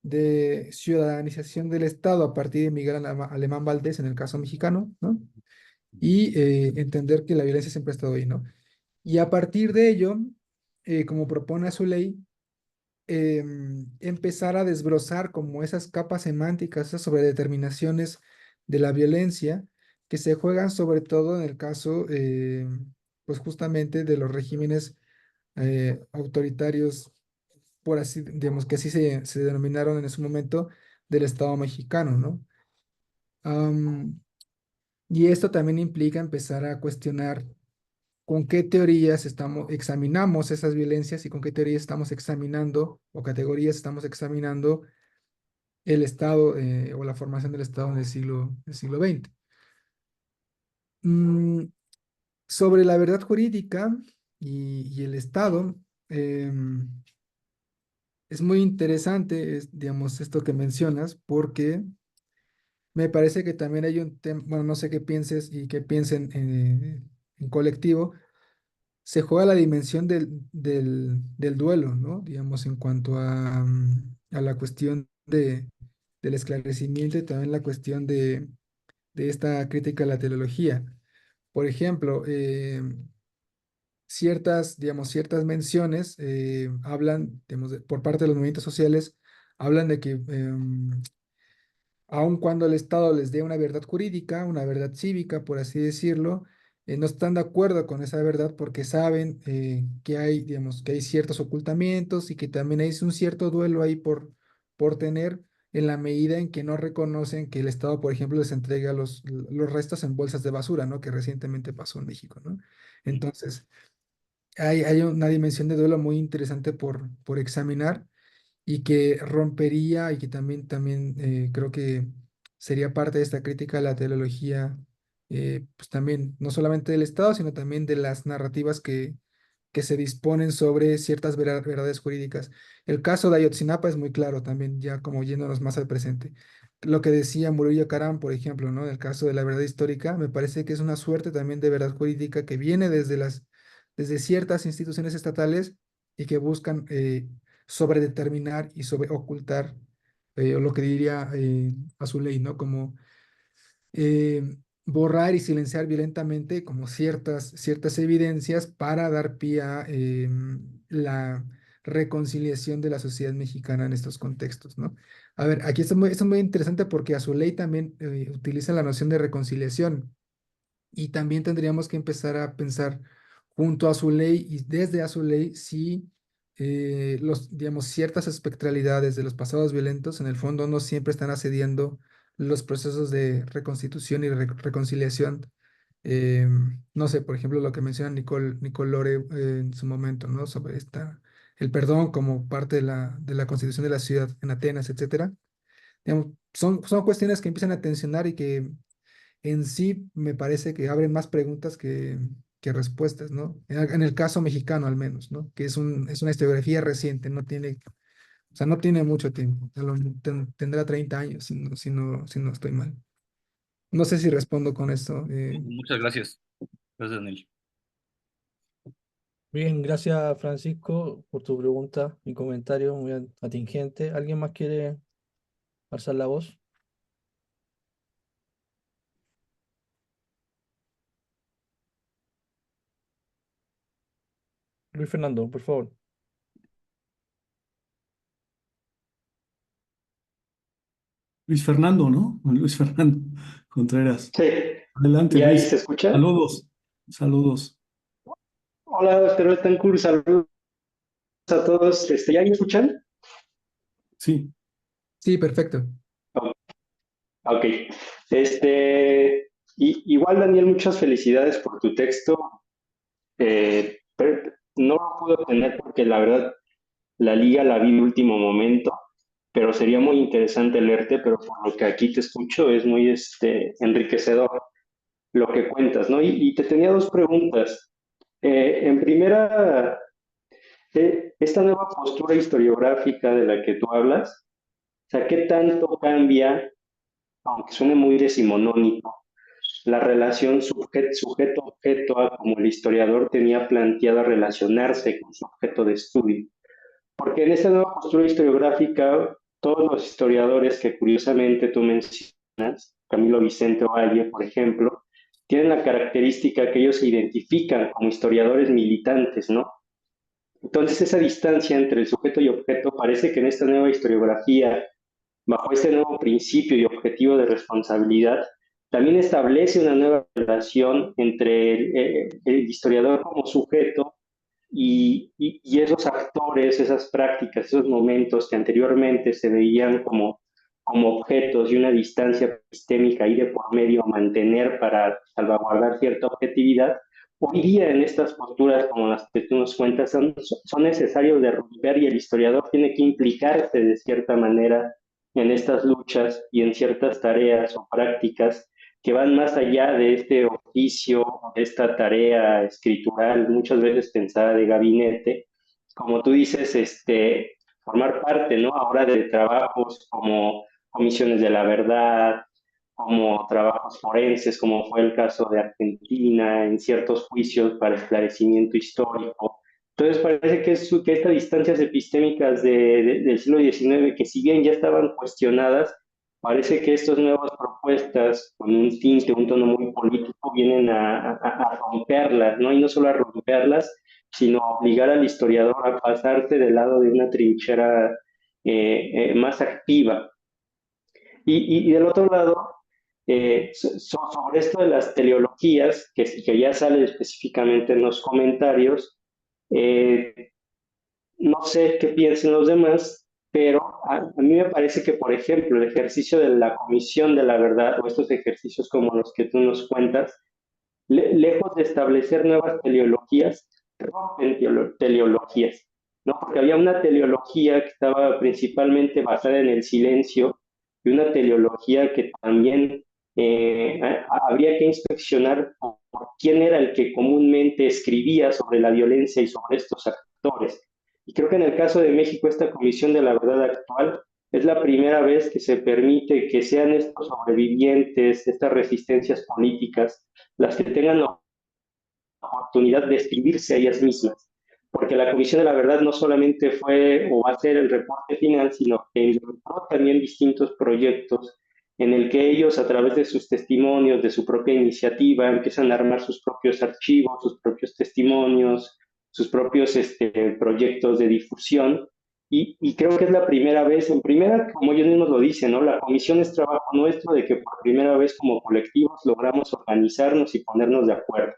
de ciudadanización del Estado a partir de Miguel Alemán Valdés en el caso mexicano, ¿no? Y entender que la violencia siempre ha estado ahí, ¿no? Y a partir de ello, como propone a su ley, empezar a desbrozar como esas capas semánticas, esas sobredeterminaciones de la violencia que se juegan sobre todo en el caso, pues justamente de los regímenes autoritarios, por así, digamos que así se denominaron en ese momento del Estado mexicano, ¿no? Am, y esto también implica empezar a cuestionar con qué teorías examinamos esas violencias y con qué teorías estamos examinando o categorías estamos examinando el Estado o la formación del Estado en el siglo XX. Mm, sobre la verdad jurídica y el Estado, em, es muy interesante, digamos, esto que mencionas, porque me parece que también hay un tema, bueno, no sé qué pienses y qué piensen en colectivo, se juega la dimensión del duelo, ¿no? Digamos, en cuanto a la cuestión del esclarecimiento y también la cuestión de esta crítica a la teología. Por ejemplo, ciertas menciones hablan, digamos, por parte de los movimientos sociales, hablan de que aun cuando el Estado les dé una verdad jurídica, una verdad cívica, por así decirlo, no están de acuerdo con esa verdad porque saben que hay, digamos, que hay ciertos ocultamientos y que también hay un cierto duelo ahí por tener en la medida en que no reconocen que el Estado, por ejemplo, les entrega los restos en bolsas de basura, ¿no? Que recientemente pasó en México, ¿no? Entonces, hay una dimensión de duelo muy interesante por examinar y que rompería y que también creo que sería parte de esta crítica a la teleología, pues también no solamente del Estado, sino también de las narrativas que se disponen sobre ciertas verdades jurídicas. El caso de Ayotzinapa es muy claro también, ya como yéndonos más al presente. Lo que decía Murillo Caram, por ejemplo, ¿no? El caso de la verdad histórica, me parece que es una suerte también de verdad jurídica que viene desde ciertas instituciones estatales y que buscan sobredeterminar y sobre ocultar o lo que diría a su ley, ¿no? Como borrar y silenciar violentamente como ciertas evidencias para dar pie a la reconciliación de la sociedad mexicana en estos contextos, ¿no? A ver, aquí esto es muy interesante porque a su ley también utiliza la noción de reconciliación y también tendríamos que empezar a pensar junto a su ley y desde a su ley si digamos, ciertas espectralidades de los pasados violentos en el fondo no siempre están accediendo los procesos de reconstitución y reconciliación. No sé, por ejemplo, lo que menciona Nicole Lore en su momento, ¿no? Sobre el perdón como parte de la constitución de la ciudad en Atenas, etcétera. Digamos, son cuestiones que empiezan a tensionar y que en sí me parece que abren más preguntas que respuestas, ¿no? En el caso mexicano al menos, ¿no? Que es una historiografía reciente, o sea, no tiene mucho tiempo, tendrá 30 años si no estoy mal. No sé si respondo con esto. Muchas gracias. Gracias, Daniel. Bien, gracias Francisco por tu pregunta y comentario muy atingente. ¿Alguien más quiere alzar la voz? Luis Fernando, por favor. Luis Fernando, ¿no? Luis Fernando Contreras. Sí, Adelante, ¿y ahí Luis. se escucha? Saludos. Saludos. Hola, doctor Betancourt, saludos a todos. ¿Ya me escuchan? Sí. Sí, perfecto. Oh, ok. Igual, Daniel, muchas felicidades por tu texto. Pero no lo pude obtener porque la verdad la liga la vi en último momento, pero sería muy interesante leerte, pero por lo que aquí te escucho es muy enriquecedor lo que cuentas, ¿no? Y te tenía dos preguntas. En primera, esta nueva postura historiográfica de la que tú hablas, o sea, ¿qué tanto cambia, aunque suene muy decimonónico, la relación sujeto-objeto a como el historiador tenía planteado relacionarse con su objeto de estudio. Porque en esta nueva postura historiográfica, todos los historiadores que curiosamente tú mencionas, Camilo Vicente Ovalle, por ejemplo, tienen la característica que ellos se identifican como historiadores militantes, ¿no? Entonces esa distancia entre el sujeto y objeto parece que en esta nueva historiografía, bajo este nuevo principio y objetivo de responsabilidad, también establece una nueva relación entre el historiador como sujeto y esos actores, esas prácticas, esos momentos que anteriormente se veían como objetos y una distancia epistémica ahí de por medio a mantener para salvaguardar cierta objetividad, hoy día en estas posturas como las que tú nos cuentas son necesarios de romper y el historiador tiene que implicarse de cierta manera en estas luchas y en ciertas tareas o prácticas que van más allá de este oficio, de esta tarea escritural, muchas veces pensada de gabinete, como tú dices, formar parte, ¿no? Ahora de trabajos como comisiones de la verdad, como trabajos forenses, como fue el caso de Argentina, en ciertos juicios para esclarecimiento histórico. Entonces parece que estas distancias epistémicas del siglo XIX, que si bien ya estaban cuestionadas, parece que estas nuevas propuestas, con un tinte, un tono muy político, vienen a romperlas, ¿no? Y no solo a romperlas, sino a obligar al historiador a pasarse del lado de una trinchera más activa. Y del otro lado, sobre esto de las teleologías, que ya sale específicamente en los comentarios, eh, no sé qué piensen los demás, pero a mí me parece que, por ejemplo, el ejercicio de la comisión de la verdad o estos ejercicios como los que tú nos cuentas, lejos de establecer nuevas teleologías, rompen teleologías, ¿no? Porque había una teleología que estaba principalmente basada en el silencio y una teleología que también habría que inspeccionar por quién era el que comúnmente escribía sobre la violencia y sobre estos actores. Y creo que en el caso de México, esta Comisión de la Verdad actual es la primera vez que se permite que sean estos sobrevivientes, estas resistencias políticas, las que tengan la oportunidad de escribirse a ellas mismas. Porque la Comisión de la Verdad no solamente fue o va a ser el reporte final, sino que involucró también distintos proyectos en el que ellos, a través de sus testimonios, de su propia iniciativa, empiezan a armar sus propios archivos, sus propios testimonios, sus propios proyectos de difusión. Y creo que es la primera vez, en primera, como ellos mismos lo dicen, ¿no? La comisión es trabajo nuestro de que por primera vez como colectivos logramos organizarnos y ponernos de acuerdo.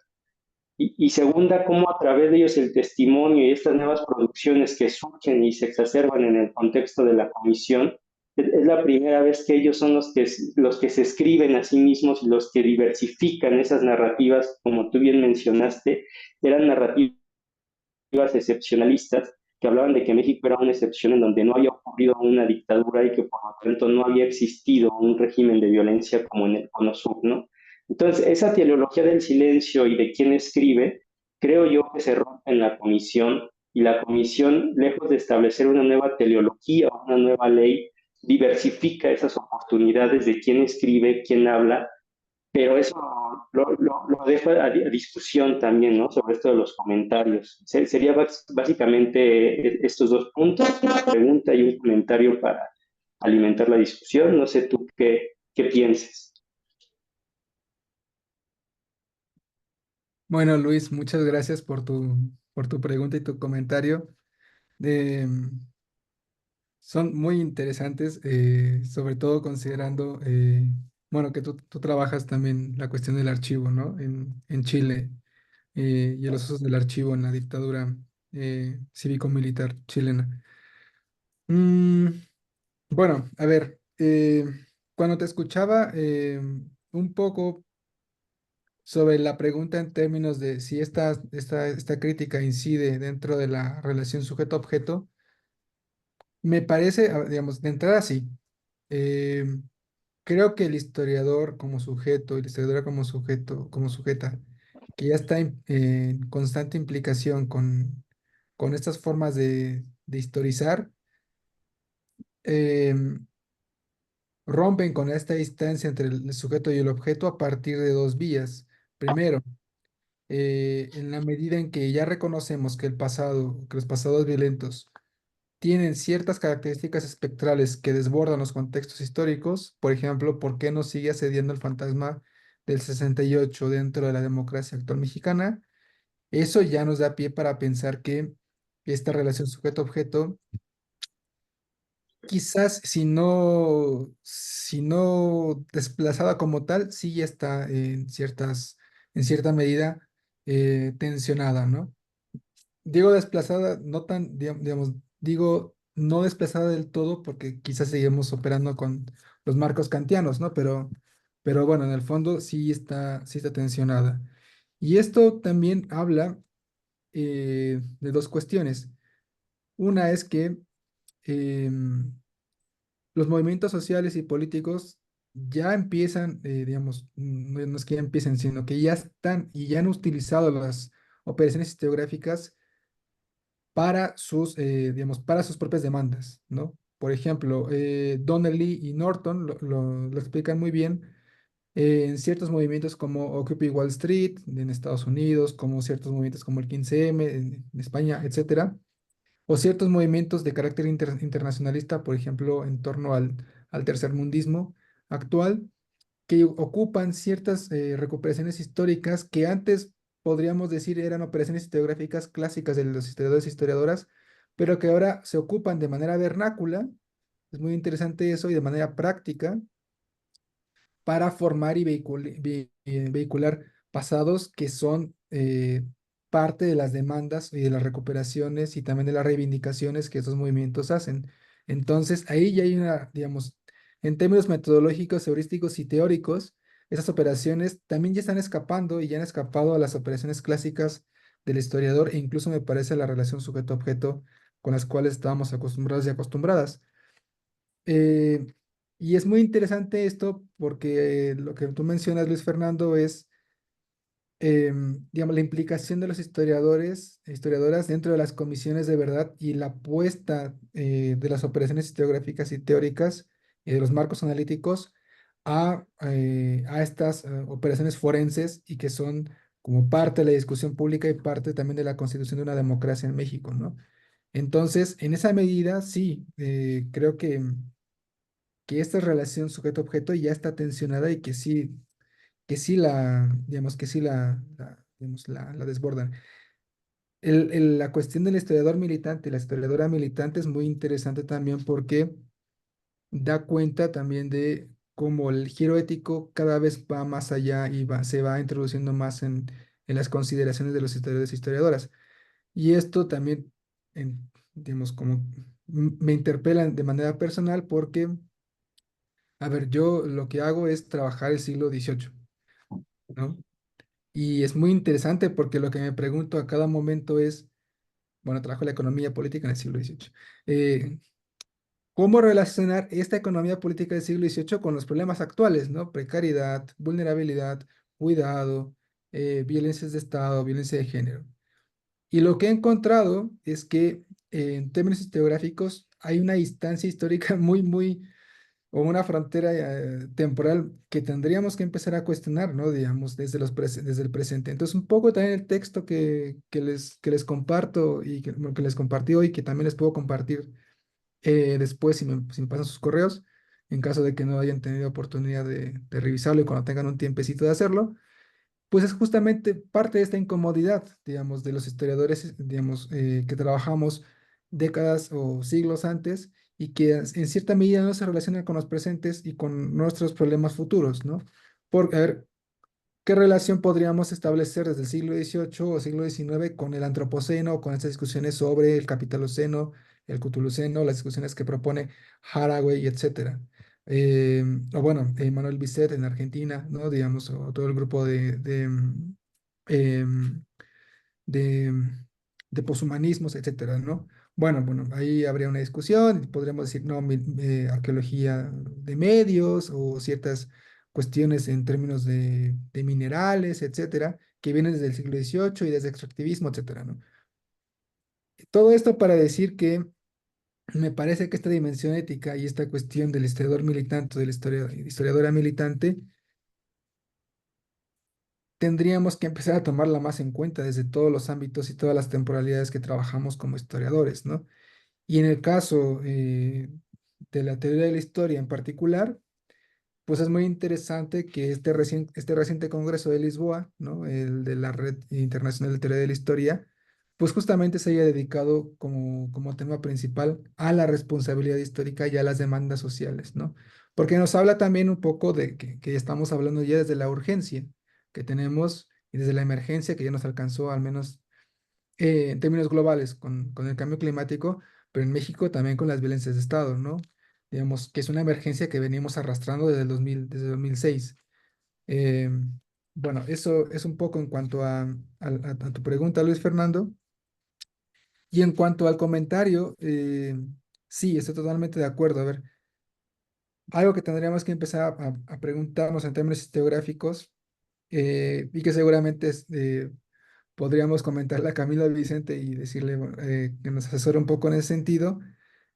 Y segunda, cómo a través de ellos el testimonio y estas nuevas producciones que surgen y se exacerban en el contexto de la comisión, es la primera vez que ellos son los que se escriben a sí mismos y los que diversifican esas narrativas, como tú bien mencionaste, eran narrativas excepcionalistas que hablaban de que México era una excepción en donde no había ocurrido una dictadura y que por lo tanto no había existido un régimen de violencia como en el Cono Sur, ¿no? Entonces, esa teleología del silencio y de quién escribe, creo yo que se rompe en la comisión y la comisión, lejos de establecer una nueva teleología o una nueva ley, diversifica esas oportunidades de quién escribe, quién habla, pero eso lo dejo a discusión también, ¿no? Sobre esto de los comentarios. Sería básicamente estos dos puntos, una pregunta y un comentario para alimentar la discusión. No sé tú qué pienses. Bueno, Luis, muchas gracias por tu pregunta y tu comentario. Eh, Son muy interesantes, sobre todo considerando, bueno, que tú trabajas también la cuestión del archivo, ¿no? En Chile, y los usos del archivo en la dictadura cívico-militar chilena. Mm, bueno, a ver, cuando te escuchaba un poco sobre la pregunta en términos de si esta crítica incide dentro de la relación sujeto-objeto, me parece, digamos, de entrada sí. Eh, Creo que el historiador como sujeto y la historiadora como sujeto, como sujeta, que ya está en constante implicación con estas formas de historizar, em, rompen con esta distancia entre el sujeto y el objeto a partir de dos vías. Primero, en la medida en que ya reconocemos que que los pasados violentos tienen ciertas características espectrales que desbordan los contextos históricos, por ejemplo, ¿por qué nos sigue asediando el fantasma del 68 dentro de la democracia actual mexicana? Eso ya nos da pie para pensar que esta relación sujeto-objeto, quizás si no desplazada como tal, sí ya está en cierta medida tensionada, ¿no? Digo desplazada, no tan, digamos, digo no desplazada del todo porque quizás seguimos operando con los marcos kantianos, ¿no? Pero bueno, en el fondo sí está tensionada. Y esto también habla de dos cuestiones. Una es que em, los movimientos sociales y políticos ya empiezan, digamos, no es que ya empiecen, sino que ya están y ya han utilizado las operaciones historiográficas para digamos, para sus propias demandas, ¿no? Por ejemplo, Donnelly y Norton lo explican muy bien en ciertos movimientos como Occupy Wall Street en Estados Unidos, como ciertos movimientos como el 15M en España, etcétera, o ciertos movimientos de carácter internacionalista, por ejemplo, en torno al tercermundismo actual, que ocupan ciertas recuperaciones históricas que antes podríamos decir eran operaciones historiográficas clásicas de los historiadores e historiadoras, pero que ahora se ocupan de manera vernácula, es muy interesante eso, y de manera práctica para formar y vehicular pasados que son parte de las demandas y de las recuperaciones y también de las reivindicaciones que esos movimientos hacen. Entonces, ahí ya hay una, digamos, en términos metodológicos, heurísticos y teóricos, esas operaciones también ya están escapando y ya han escapado a las operaciones clásicas del historiador e incluso me parece a la relación sujeto-objeto con las cuales estábamos acostumbrados y acostumbradas. Eh, y es muy interesante esto porque lo que tú mencionas, Luis Fernando, es, digamos, la implicación de los historiadores e historiadoras dentro de las comisiones de verdad y la apuesta de las operaciones historiográficas y teóricas y de los marcos analíticos a estas operaciones forenses y que son como parte de la discusión pública y parte también de la constitución de una democracia en México, ¿no? Entonces, en esa medida, sí, creo que esta relación sujeto-objeto ya está tensionada y que sí digamos, que sí digamos, la desbordan. La cuestión del historiador militante, la historiadora militante es muy interesante también porque da cuenta también de cómo el giro ético cada vez va más allá y se va introduciendo más en las consideraciones de los historiadores e historiadoras. Y esto también, digamos, como me interpela de manera personal porque a ver, yo lo que hago es trabajar el siglo XVIII, ¿no? Y es muy interesante porque lo que me pregunto a cada momento es, bueno, trabajo la economía política en el siglo XVIII. ¿Cómo relacionar esta economía política del siglo XVIII con los problemas actuales, ¿no? Precariedad, vulnerabilidad, cuidado, violencias de Estado, violencia de género. Y lo que he encontrado es que en términos historiográficos hay una distancia histórica muy o una frontera temporal que tendríamos que empezar a cuestionar, ¿no? Digamos, desde el presente. Entonces, un poco también el texto que les comparto y bueno, que les compartí hoy, que también les puedo compartir después si me pasan sus correos, en caso de que no hayan tenido oportunidad de revisarlo y cuando tengan un tiempecito de hacerlo, pues es justamente parte de esta incomodidad, digamos, de los historiadores, digamos, que trabajamos décadas o siglos antes y que en cierta medida no se relacionan con los presentes y con nuestros problemas futuros, ¿no? Porque, a ver, ¿qué relación podríamos establecer desde el siglo XVIII o siglo XIX con el antropoceno, con estas discusiones sobre el capitaloceno, el cutuluceno, las discusiones que propone Haraway, etcétera? O bueno, Manuel Bisset en Argentina, ¿no? Digamos, o todo el grupo em, de, de poshumanismos, etcétera, ¿no? Bueno, ahí habría una discusión, podríamos decir, no, arqueología de medios o ciertas cuestiones en términos de minerales, etcétera, que vienen desde el siglo XVIII y desde extractivismo, etcétera, ¿no? Todo esto para decir que me parece que esta dimensión ética y esta cuestión del historiador militante, de la historiadora militante, tendríamos que empezar a tomarla más en cuenta desde todos los ámbitos y todas las temporalidades que trabajamos como historiadores, ¿no? Y en el caso de la teoría de la historia en particular, pues es muy interesante que este reciente Congreso de Lisboa, ¿no? El de la Red Internacional de Teoría de la Historia, pues justamente se haya dedicado como tema principal a la responsabilidad histórica y a las demandas sociales, ¿no? Porque nos habla también un poco de que estamos hablando ya desde la urgencia que tenemos y desde la emergencia que ya nos alcanzó, al menos en términos globales, con el cambio climático, pero en México también con las violencias de Estado, ¿no? Digamos que es una emergencia que venimos arrastrando desde el 2000, desde 2006. Eh, bueno, eso es un poco en cuanto a tu pregunta, Luis Fernando. Y en cuanto al comentario, sí, estoy totalmente de acuerdo. A ver, algo que tendríamos que empezar a preguntarnos en términos historiográficos y que seguramente podríamos comentarle a Camilo Vicente y decirle que nos asesore un poco en ese sentido,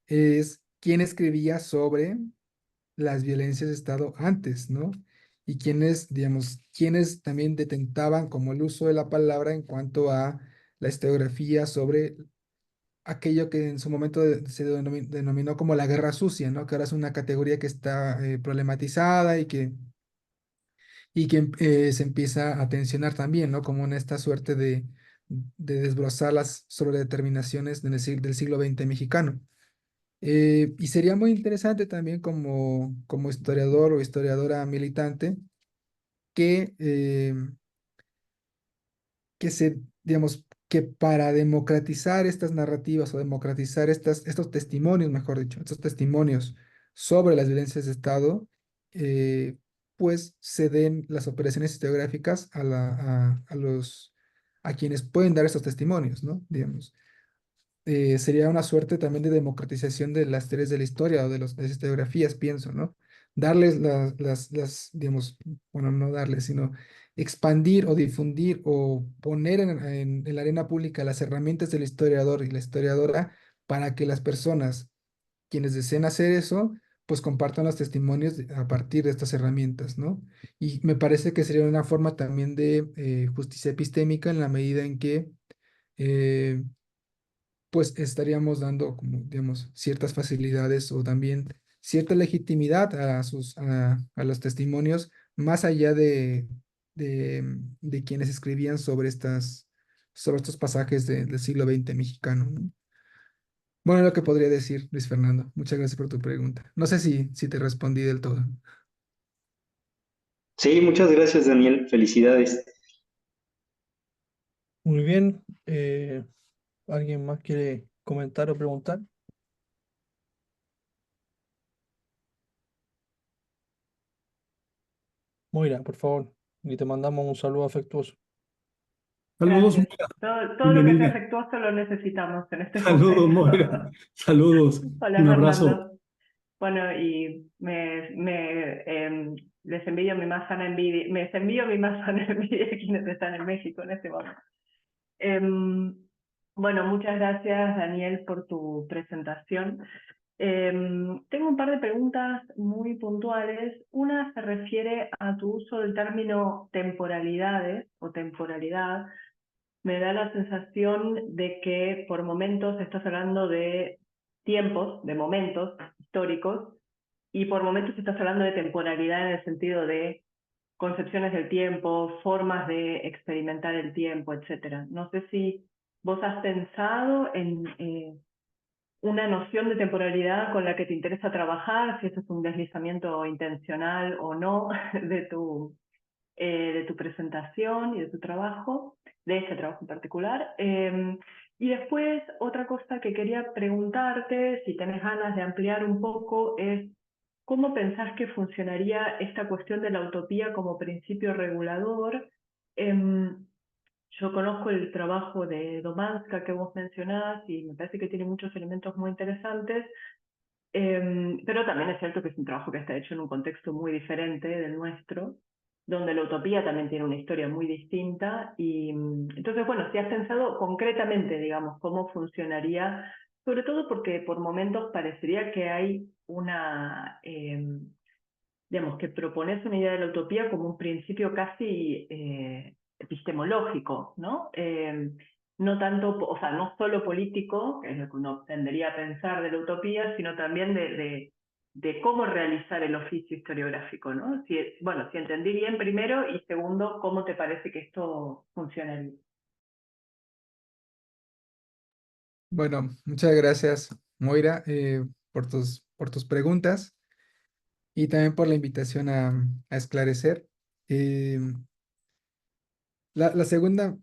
es quién escribía sobre las violencias de Estado antes, ¿no? Y quiénes, digamos, quiénes también detentaban como el uso de la palabra en cuanto a la historiografía sobre aquello que en su momento se denominó como la guerra sucia, ¿no? Que ahora es una categoría que está problematizada y que se empieza a tensionar también, ¿no? Como en esta suerte de desbrozar las sobredeterminaciones del siglo XX mexicano. Y sería muy interesante también como historiador o historiadora militante que, digamos, que para democratizar estas narrativas o democratizar estos testimonios, mejor dicho, estos testimonios sobre las violencias de Estado, eh, pues se den las operaciones historiográficas a quienes pueden dar estos testimonios, ¿no? Digamos sería una suerte también de democratización de las teorías de la historia o de las historiografías, pienso, ¿no? Darles digamos, bueno, no darles, sino expandir o difundir o poner en la arena pública las herramientas del historiador y la historiadora para que las personas, quienes deseen hacer eso, pues compartan los testimonios a partir de estas herramientas, ¿no? Y me parece que sería una forma también de justicia epistémica en la medida en que eh, pues estaríamos dando como, digamos, ciertas facilidades o también cierta legitimidad a los testimonios más allá de quienes escribían sobre estos pasajes del siglo XX mexicano, ¿no? Bueno, lo que podría decir, Luis Fernando. Muchas gracias por tu pregunta. No sé si te respondí del todo. Sí, muchas gracias, Daniel. Felicidades. Muy bien. ¿Alguien más quiere comentar o preguntar? Moira, por favor. Y te mandamos un saludo afectuoso. Saludos, Gracias. Moira. Todo lo que sea Bienvenida. afectuoso lo necesitamos en este Saludos, Moira. momento. Saludos. Hola, Un abrazo. Fernando. Bueno, y les envío mi más sana envidia, les envío mi más sana envidia a quienes están en México en este momento. Bueno, muchas gracias, Daniel, por tu presentación. Tengo un par de preguntas muy puntuales. Una se refiere a tu uso del término temporalidades o temporalidad. Me da la sensación de que por momentos estás hablando de tiempos, de momentos históricos, y por momentos estás hablando de temporalidad en el sentido de concepciones del tiempo, formas de experimentar el tiempo, etc. No sé si vos has pensado en una noción de temporalidad con la que te interesa trabajar, si eso es un deslizamiento intencional o no de tu presentación y de tu trabajo, de ese trabajo en particular. Y después, otra cosa que quería preguntarte, si tenés ganas de ampliar un poco, es ¿cómo pensás que funcionaría esta cuestión de la utopía como principio regulador? Yo conozco el trabajo de Domanska que vos mencionás y me parece que tiene muchos elementos muy interesantes, pero también es cierto que es un trabajo que está hecho en un contexto muy diferente del nuestro, donde la utopía también tiene una historia muy distinta. Y entonces, bueno, si has pensado concretamente, digamos, cómo funcionaría sobre todo porque por momentos parecería que hay una, digamos, que propones una idea de la utopía como un principio casi epistemológico, ¿no? No tanto, o sea, no solo político, que es lo que uno tendería a pensar de la utopía, sino también de cómo realizar el oficio historiográfico, ¿no? Bueno, si entendí bien primero, y segundo, ¿cómo te parece que esto funcionaría? Bueno, muchas gracias, Moira, por tus preguntas y también por la invitación a esclarecer. Eh, la segunda,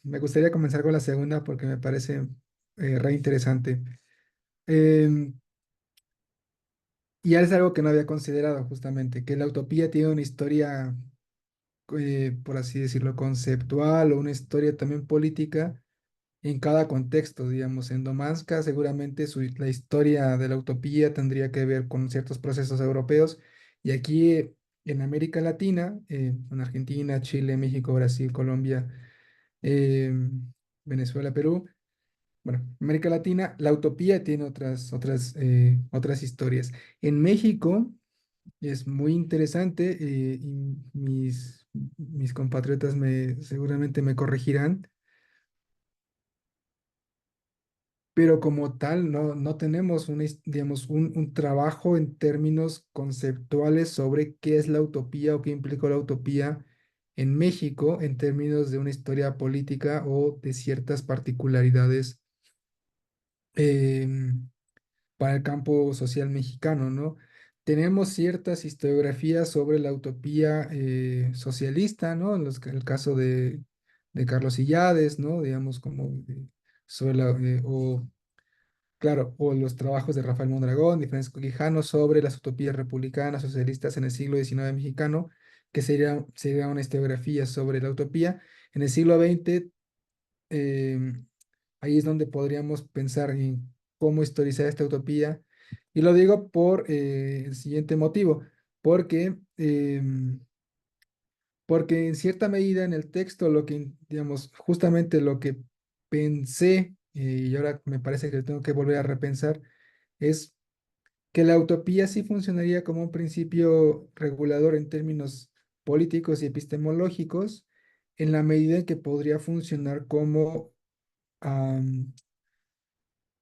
me gustaría comenzar con la segunda porque me parece re interesante. Em, y es algo que no había considerado justamente, que la utopía tiene una historia, por así decirlo, conceptual o una historia también política en cada contexto, digamos. En Domanska seguramente la historia de la utopía tendría que ver con ciertos procesos europeos y aquí en América Latina, en Argentina, Chile, México, Brasil, Colombia, eh, Venezuela, Perú. Bueno, América Latina, la utopía tiene otras historias. En México es muy interesante y mis compatriotas seguramente me corregirán, pero como tal no tenemos digamos, un trabajo en términos conceptuales sobre qué es la utopía o qué implicó la utopía en México en términos de una historia política o de ciertas particularidades em, para el campo social mexicano, ¿no? Tenemos ciertas historiografías sobre la utopía socialista, ¿no? El caso de Carlos Illades, ¿no? Digamos, sobre claro, o los trabajos de Rafael Mondragón y Francisco Quijano sobre las utopías republicanas socialistas en el siglo XIX mexicano, que sería una historiografía sobre la utopía. En el siglo XX, em, ahí es donde podríamos pensar en cómo historizar esta utopía. Y lo digo por el siguiente motivo, porque, porque en cierta medida en el texto, digamos, justamente lo que pensé, y ahora me parece que tengo que volver a repensar, es que la utopía sí funcionaría como un principio regulador en términos políticos y epistemológicos, en la medida en que podría funcionar am,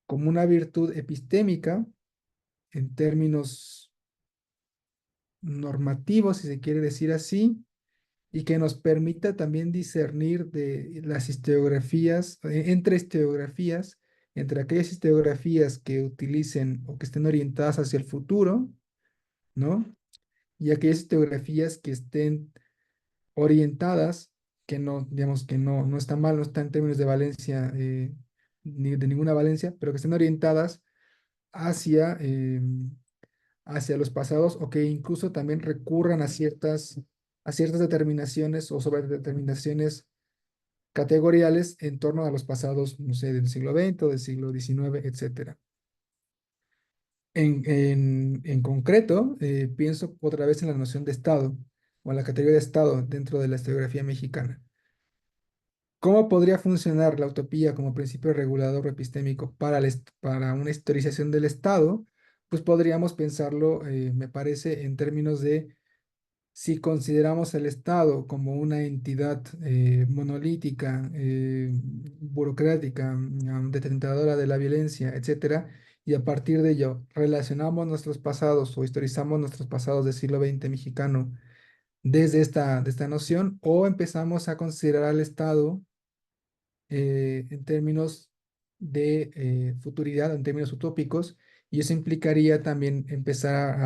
como una virtud epistémica en términos normativos, si se quiere decir así, y que nos permita también discernir de las historiografías, entre historiografías, entre aquellas historiografías que utilicen o que estén orientadas hacia el futuro, ¿no? Y aquellas historiografías que estén orientadas, que no, digamos que no está mal, no está en términos de valencia, ni de ninguna valencia, pero que estén orientadas hacia, hacia los pasados o que incluso también recurran a ciertas determinaciones o sobre determinaciones categoriales en torno a los pasados, no sé, del siglo XX o del siglo XIX, etcétera. En concreto, pienso otra vez en la noción de Estado o en la categoría de Estado dentro de la historiografía mexicana. ¿Cómo podría funcionar la utopía como principio regulador o epistémico para una historización del Estado? Pues podríamos pensarlo, me parece, en términos de si consideramos el Estado como una entidad monolítica, burocrática, detentora de la violencia, etcétera, y a partir de ello relacionamos nuestros pasados o historizamos nuestros pasados del siglo XX mexicano desde de esta noción, o empezamos a considerar al Estado en términos de futuridad, en términos utópicos, y eso implicaría también empezar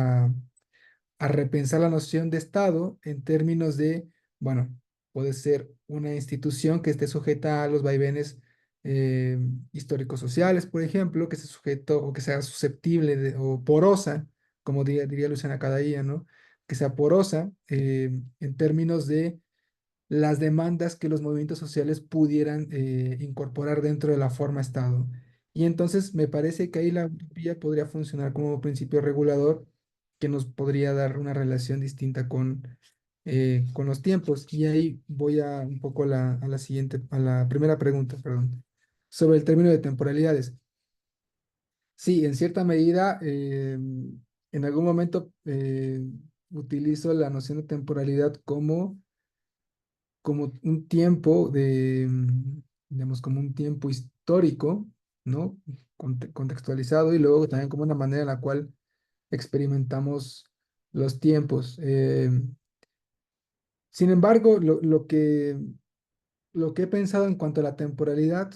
a repensar la noción de Estado en términos de, bueno, puede ser una institución que esté sujeta a los vaivenes eh, históricos sociales, por ejemplo, que esté sujeto o que sea susceptible o porosa, como diría Luciana Cadaía, ¿no? Que sea porosa en términos de las demandas que los movimientos sociales pudieran incorporar dentro de la forma Estado. Y entonces me parece que ahí la utopía podría funcionar como principio regulador que nos podría dar una relación distinta con los tiempos. Y ahí voy un poco a la siguiente, a la primera pregunta, perdón, sobre el término de temporalidades. Sí, en cierta medida, en algún momento utilizo la noción de temporalidad como un tiempo digamos, como un tiempo histórico, ¿no? Contextualizado y luego también como una manera en la cual experimentamos los tiempos. Sin embargo, lo que he pensado en cuanto a la temporalidad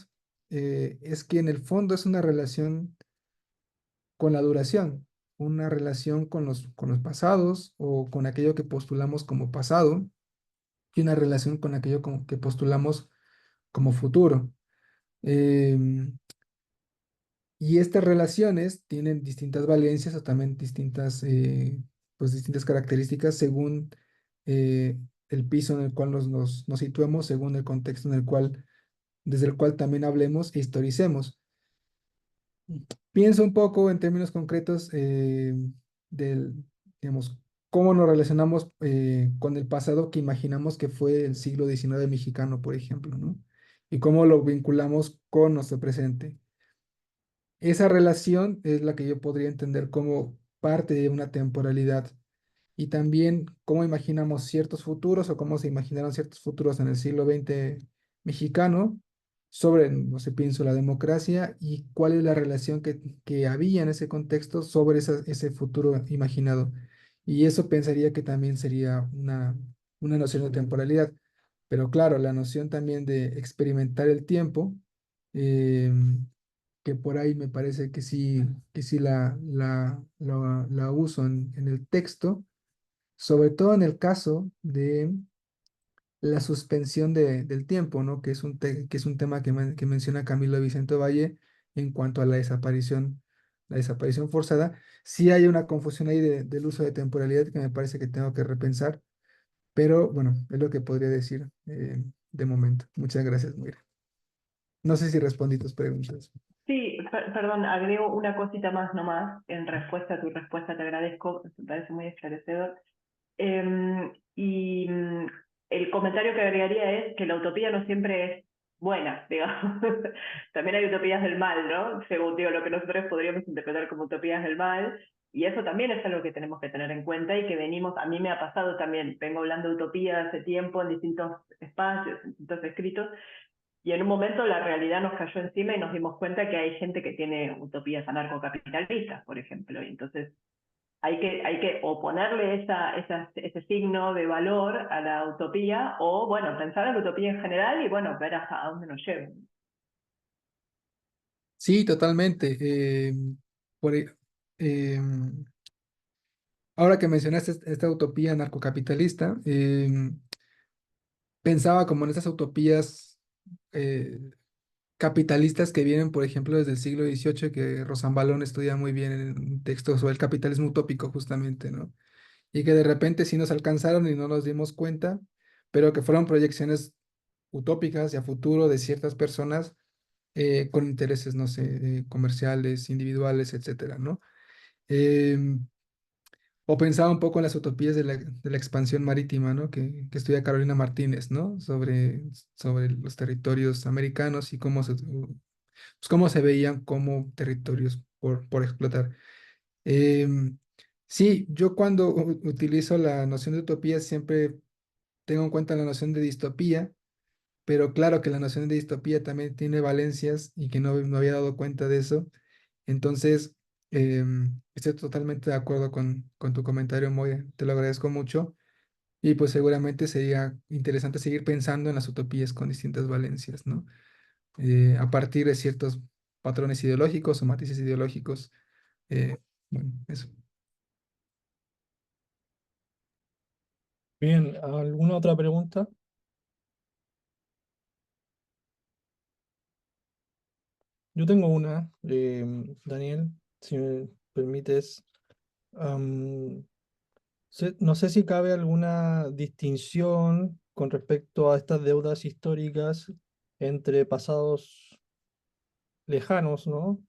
es que en el fondo es una relación con la duración, una relación con los pasados o con aquello que postulamos como pasado y una relación con aquello que postulamos como futuro. Em, y estas relaciones tienen distintas valencias o también distintas características según eh, el piso en el cual nos situemos, según el contexto desde el cual también hablemos e historicemos. Pienso un poco en términos concretos del, digamos, cómo nos relacionamos con el pasado que imaginamos que fue el siglo XIX mexicano, por ejemplo, ¿no? Y cómo lo vinculamos con nuestro presente. Esa relación es la que yo podría entender como parte de una temporalidad y también cómo imaginamos ciertos futuros o cómo se imaginaron ciertos futuros en el siglo XX mexicano sobre, no sé, pienso la democracia y cuál es la relación que había en ese contexto sobre ese futuro imaginado. Y eso pensaría que también sería una noción de temporalidad. Pero claro, la noción también de experimentar el tiempo, eh, que por ahí me parece que sí la uso en el texto sobre todo en el caso de la suspensión del tiempo, ¿no? Que es un tema que menciona Camilo Vicente Valle en cuanto a la desaparición forzada. Sí hay una confusión ahí del uso de temporalidad que me parece que tengo que repensar, pero bueno, es lo que podría decir de momento. Muchas gracias, Moira. No sé si respondí tus preguntas. Sí, perdón, agrego una cosita más nomás en respuesta a tu respuesta, te agradezco, me parece muy esclarecedor. Y el comentario que agregaría es que la utopía no siempre es buena, digamos. También hay utopías del mal, ¿no? Según digo, lo que nosotros podríamos interpretar como utopías del mal. Y eso también es algo que tenemos que tener en cuenta y que venimos, a mí me ha pasado también, vengo hablando de utopía hace tiempo en distintos espacios, en distintos escritos, y en un momento la realidad nos cayó encima y nos dimos cuenta que hay gente que tiene utopías anarcocapitalistas, por ejemplo, y entonces hay que o ponerle ese signo de valor a la utopía, o bueno, pensar en la utopía en general y bueno, ver a dónde nos lleva. Sí, totalmente. Por, e- ahora que mencionaste esta utopía narcocapitalista, pensaba como en estas utopías eh, capitalistas que vienen, por ejemplo, desde el siglo XVIII, que Rosambalón estudia muy bien en un texto sobre el capitalismo utópico, justamente, ¿no? Y que de repente sí nos alcanzaron y no nos dimos cuenta, pero que fueron proyecciones utópicas y a futuro de ciertas personas con intereses, no sé, comerciales, individuales, etcétera, ¿no? Em, O pensaba un poco en las utopías de la expansión marítima, ¿no? Que estudia Carolina Martínez, ¿no? Sobre los territorios americanos y cómo se veían como territorios por explotar. Em, sí, yo cuando utilizo la noción de utopía siempre tengo en cuenta la noción de distopía, pero claro que la noción de distopía también tiene valencias y que no me había dado cuenta de eso. Entonces, estoy totalmente de acuerdo con tu comentario, Moya. Te lo agradezco mucho. Y pues seguramente sería interesante seguir pensando en las utopías con distintas valencias, ¿no? A partir de ciertos patrones ideológicos o matices ideológicos. eh, bueno, eso. Bien, ¿alguna otra pregunta? Yo tengo una, Daniel, si me permites. Am, no sé si cabe alguna distinción con respecto a estas deudas históricas entre pasados lejanos, ¿no?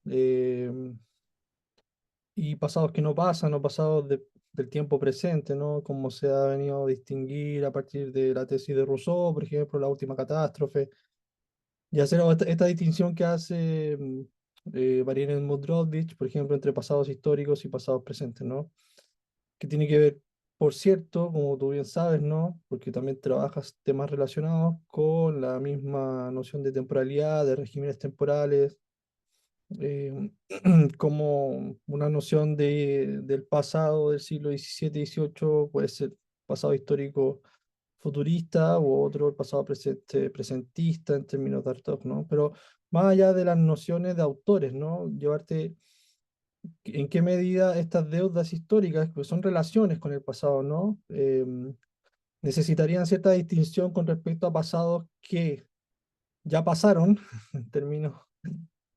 Y pasados que no pasan o pasados del tiempo presente, ¿no? Como se ha venido a distinguir a partir de la tesis de Rousseau, por ejemplo, la última catástrofe, y hacer esta distinción que hace varían en Mudrovich, por ejemplo, entre pasados históricos y pasados presentes, ¿no? Que tiene que ver, por cierto, como tú bien sabes, ¿no? Porque también trabajas temas relacionados con la misma noción de temporalidad, de regímenes temporales, eh, como una noción del pasado del siglo XVII, XVIII, puede ser pasado histórico futurista u otro el pasado presente, presentista en términos de Artaud, ¿no? Pero más allá de las nociones de autores, ¿no? Llevarte en qué medida estas deudas históricas, que son relaciones con el pasado, ¿no? Necesitarían cierta distinción con respecto a pasados que ya pasaron, en términos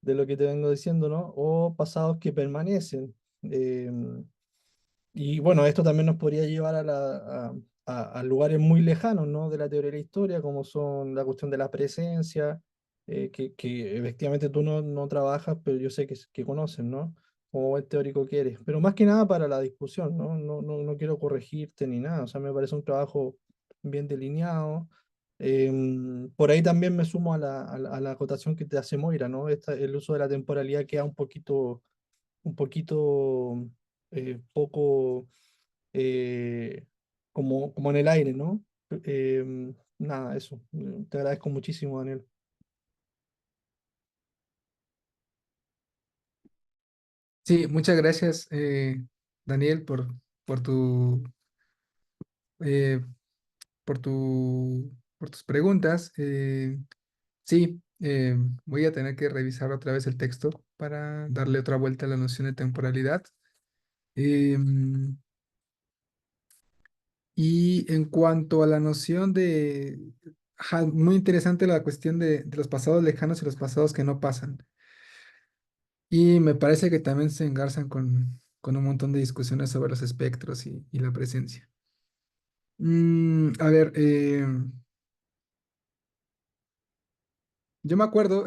de lo que te vengo diciendo, ¿no? O pasados que permanecen. Y bueno, esto también nos podría llevar a lugares muy lejanos, ¿no? De la teoría de la historia, como son la cuestión de la presencia, que efectivamente tú no trabajas, pero yo sé que conoces, ¿no? Como buen teórico que eres. Pero más que nada para la discusión, ¿no? No quiero corregirte ni nada, o sea, me parece un trabajo bien delineado. Por ahí también me sumo a la acotación que te hace Moira, ¿no? El uso de la temporalidad queda un poquito poco eh, como en el aire, ¿no? Nada, eso. Te agradezco muchísimo, Daniel. Sí, muchas gracias, Daniel, por tu, eh, por tus preguntas. Sí, voy a tener que revisar otra vez el texto para darle otra vuelta a la noción de temporalidad. Em, y en cuanto a la noción de, ajá, muy interesante la cuestión de los pasados lejanos y los pasados que no pasan. Y me parece que también se engarzan con un montón de discusiones sobre los espectros y la presencia. A ver, yo me acuerdo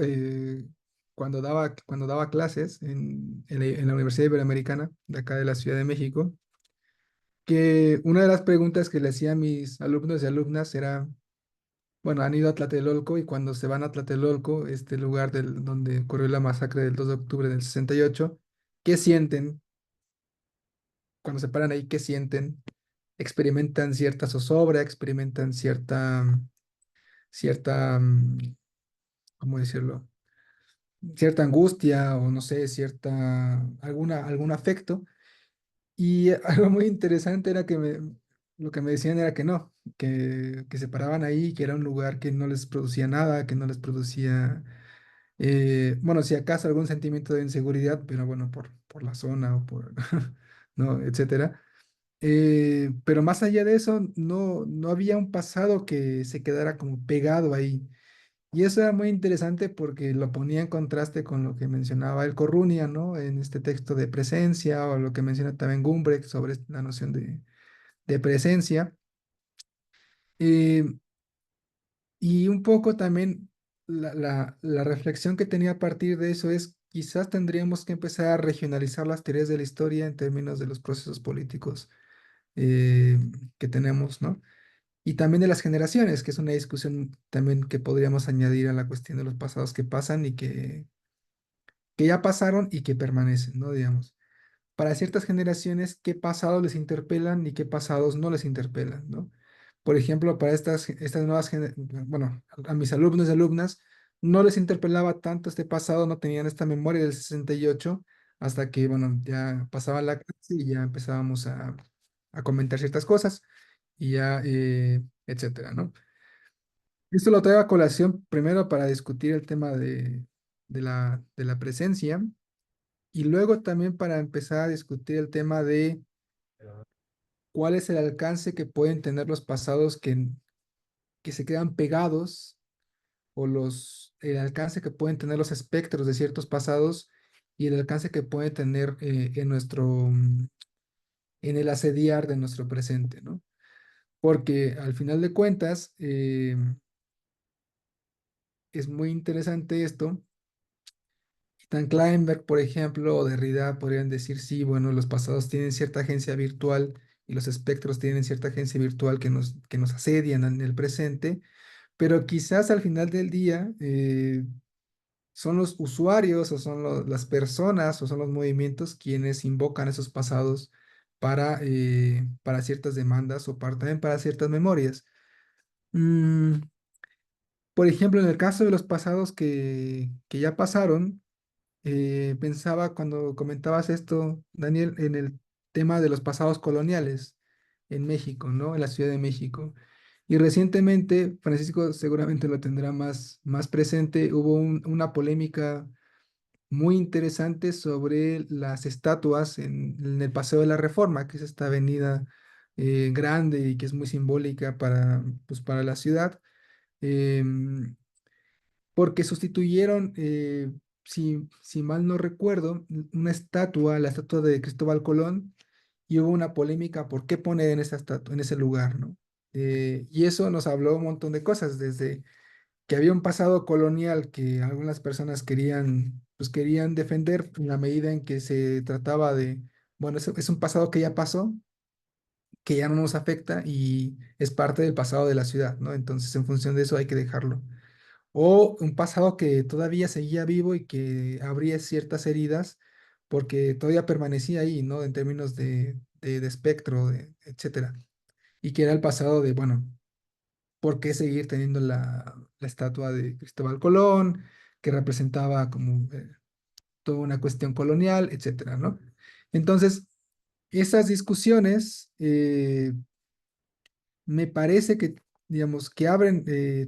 cuando daba clases en la Universidad Iberoamericana, de acá de la Ciudad de México, que una de las preguntas que le hacía a mis alumnos y alumnas era, bueno, han ido a Tlatelolco y cuando se van a Tlatelolco, este lugar donde ocurrió la masacre del 2 de octubre del 68, ¿qué sienten cuando se paran ahí? ¿Qué sienten? Experimentan cierta zozobra, experimentan cierta, ¿cómo decirlo? Cierta angustia o no sé, algún afecto. Y algo muy interesante era lo que me decían era que no, que se paraban ahí, que era un lugar que no les producía nada, que no les producía, bueno, si acaso algún sentimiento de inseguridad, pero bueno, por la zona o no, etcétera. Pero más allá de eso, no había un pasado que se quedara como pegado ahí. Y eso era muy interesante porque lo ponía en contraste con lo que mencionaba el Corrunia, ¿no? En este texto de presencia, o lo que menciona también Gumbrek sobre la noción de presencia. Eh, y un poco también la reflexión que tenía a partir de eso es, quizás tendríamos que empezar a regionalizar las teorías de la historia en términos de los procesos políticos eh, que tenemos, ¿no? Y también de las generaciones, que es una discusión también que podríamos añadir a la cuestión de los pasados que pasan y que ya pasaron y que permanecen, ¿no? Digamos, para ciertas generaciones, qué pasados les interpelan y qué pasados no les interpelan, ¿no? Por ejemplo, para estas nuevas, bueno, a mis alumnos y alumnas, no les interpelaba tanto este pasado, no tenían esta memoria del 68, hasta que, bueno, ya pasaba la clase y ya empezábamos a comentar ciertas cosas y ya, etcétera, ¿no? Esto lo traigo a colación primero para discutir el tema de la presencia y luego también para empezar a discutir el tema de cuál es el alcance que pueden tener los pasados que se quedan pegados o el alcance que pueden tener los espectros de ciertos pasados y el alcance que puede tener en el asediar de nuestro presente, ¿no? Porque al final de cuentas es muy interesante esto. Stan Kleinberg, por ejemplo, o Derrida podrían decir, sí, bueno, los pasados tienen cierta agencia virtual y los espectros tienen cierta agencia virtual que nos asedian en el presente, pero quizás al final del día son los usuarios o son las personas o son los movimientos quienes invocan esos pasados para ciertas demandas o también para ciertas memorias. Mm, por ejemplo, en el caso de los pasados que ya pasaron, pensaba cuando comentabas esto, Daniel, en el tema de los pasados coloniales en México, ¿no? En la Ciudad de México. Y recientemente, Francisco seguramente lo tendrá más presente, hubo una polémica muy interesante sobre las estatuas en el Paseo de la Reforma, que es esta avenida grande y que es muy simbólica pues, para la ciudad. Em, Porque sustituyeron, si mal no recuerdo, una estatua, la estatua de Cristóbal Colón, y hubo una polémica por qué poner en esa estatua, en ese lugar, ¿no? Y eso nos habló un montón de cosas, desde que había un pasado colonial que algunas personas querían defender en la medida en que se trataba de, bueno, es un pasado que ya pasó, que ya no nos afecta y es parte del pasado de la ciudad, ¿no? Entonces, en función de eso hay que dejarlo. O un pasado que todavía seguía vivo y que abría ciertas heridas porque todavía permanecía ahí, ¿no? En términos de espectro, etcétera. Y que era el pasado de, bueno, ¿por qué seguir teniendo la estatua de Cristóbal Colón, que representaba como toda una cuestión colonial, etcétera, ¿no? Entonces, esas discusiones me parece que, digamos, que abren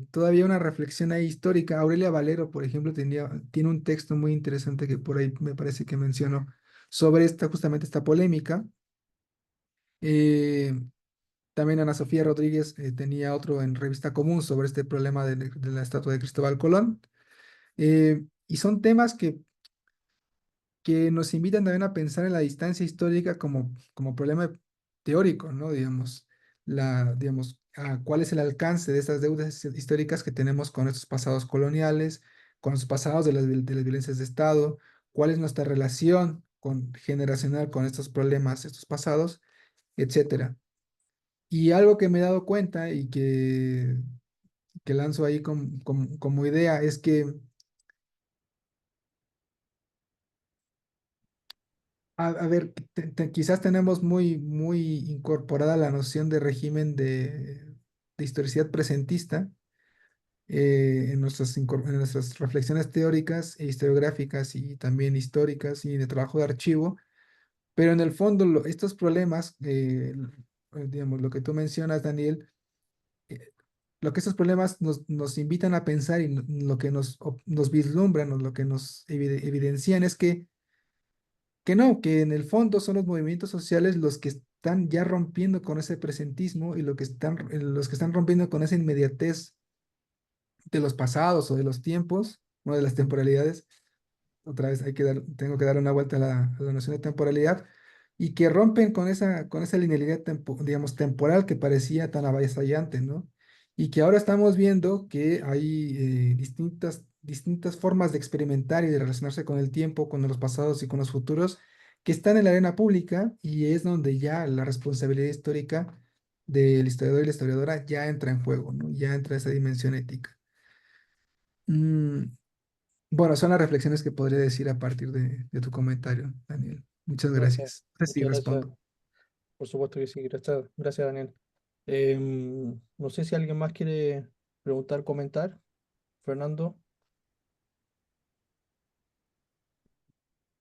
todavía una reflexión ahí histórica. Aurelia Valero, por ejemplo, tiene un texto muy interesante que por ahí me parece que mencionó sobre justamente esta polémica. Eh, También Ana Sofía Rodríguez tenía otro en Revista Común sobre este problema de la estatua de Cristóbal Colón. Y son temas que nos invitan también a pensar en la distancia histórica como problema teórico, ¿no? Digamos, cuál es el alcance de estas deudas históricas que tenemos con estos pasados coloniales, con los pasados de las violencias de Estado, cuál es nuestra relación generacional con estos problemas, estos pasados, etcétera. Y algo que me he dado cuenta y que lanzo ahí como idea es que a ver, quizás tenemos muy incorporada la noción de régimen de historicidad presentista en nuestras reflexiones teóricas e historiográficas y también históricas y de trabajo de archivo, pero en el fondo estos problemas, digamos, lo que tú mencionas, Daniel, eh, lo que estos problemas nos invitan a pensar y lo que nos vislumbran o lo que nos evidencian es que no, que en el fondo son los movimientos sociales los que están ya rompiendo con ese presentismo y los que están rompiendo con esa inmediatez de los pasados o de los tiempos, o de las temporalidades. Otra vez tengo que dar una vuelta a la noción de temporalidad y que rompen con esa linealidad digamos, temporal que parecía tan avasallante, ¿no? Y que ahora estamos viendo que hay distintas formas de experimentar y de relacionarse con el tiempo, con los pasados y con los futuros, que están en la arena pública y es donde ya la responsabilidad histórica del historiador y la historiadora ya entra en juego, ¿no? Ya entra esa dimensión ética. Mm, bueno, son las reflexiones que podría decir a partir de tu comentario, Daniel. Muchas Gracias, gracias. No sé si muchas gracias. respondo. Por supuesto que sí, gracias Daniel. No sé si alguien más quiere preguntar, comentar. Fernando.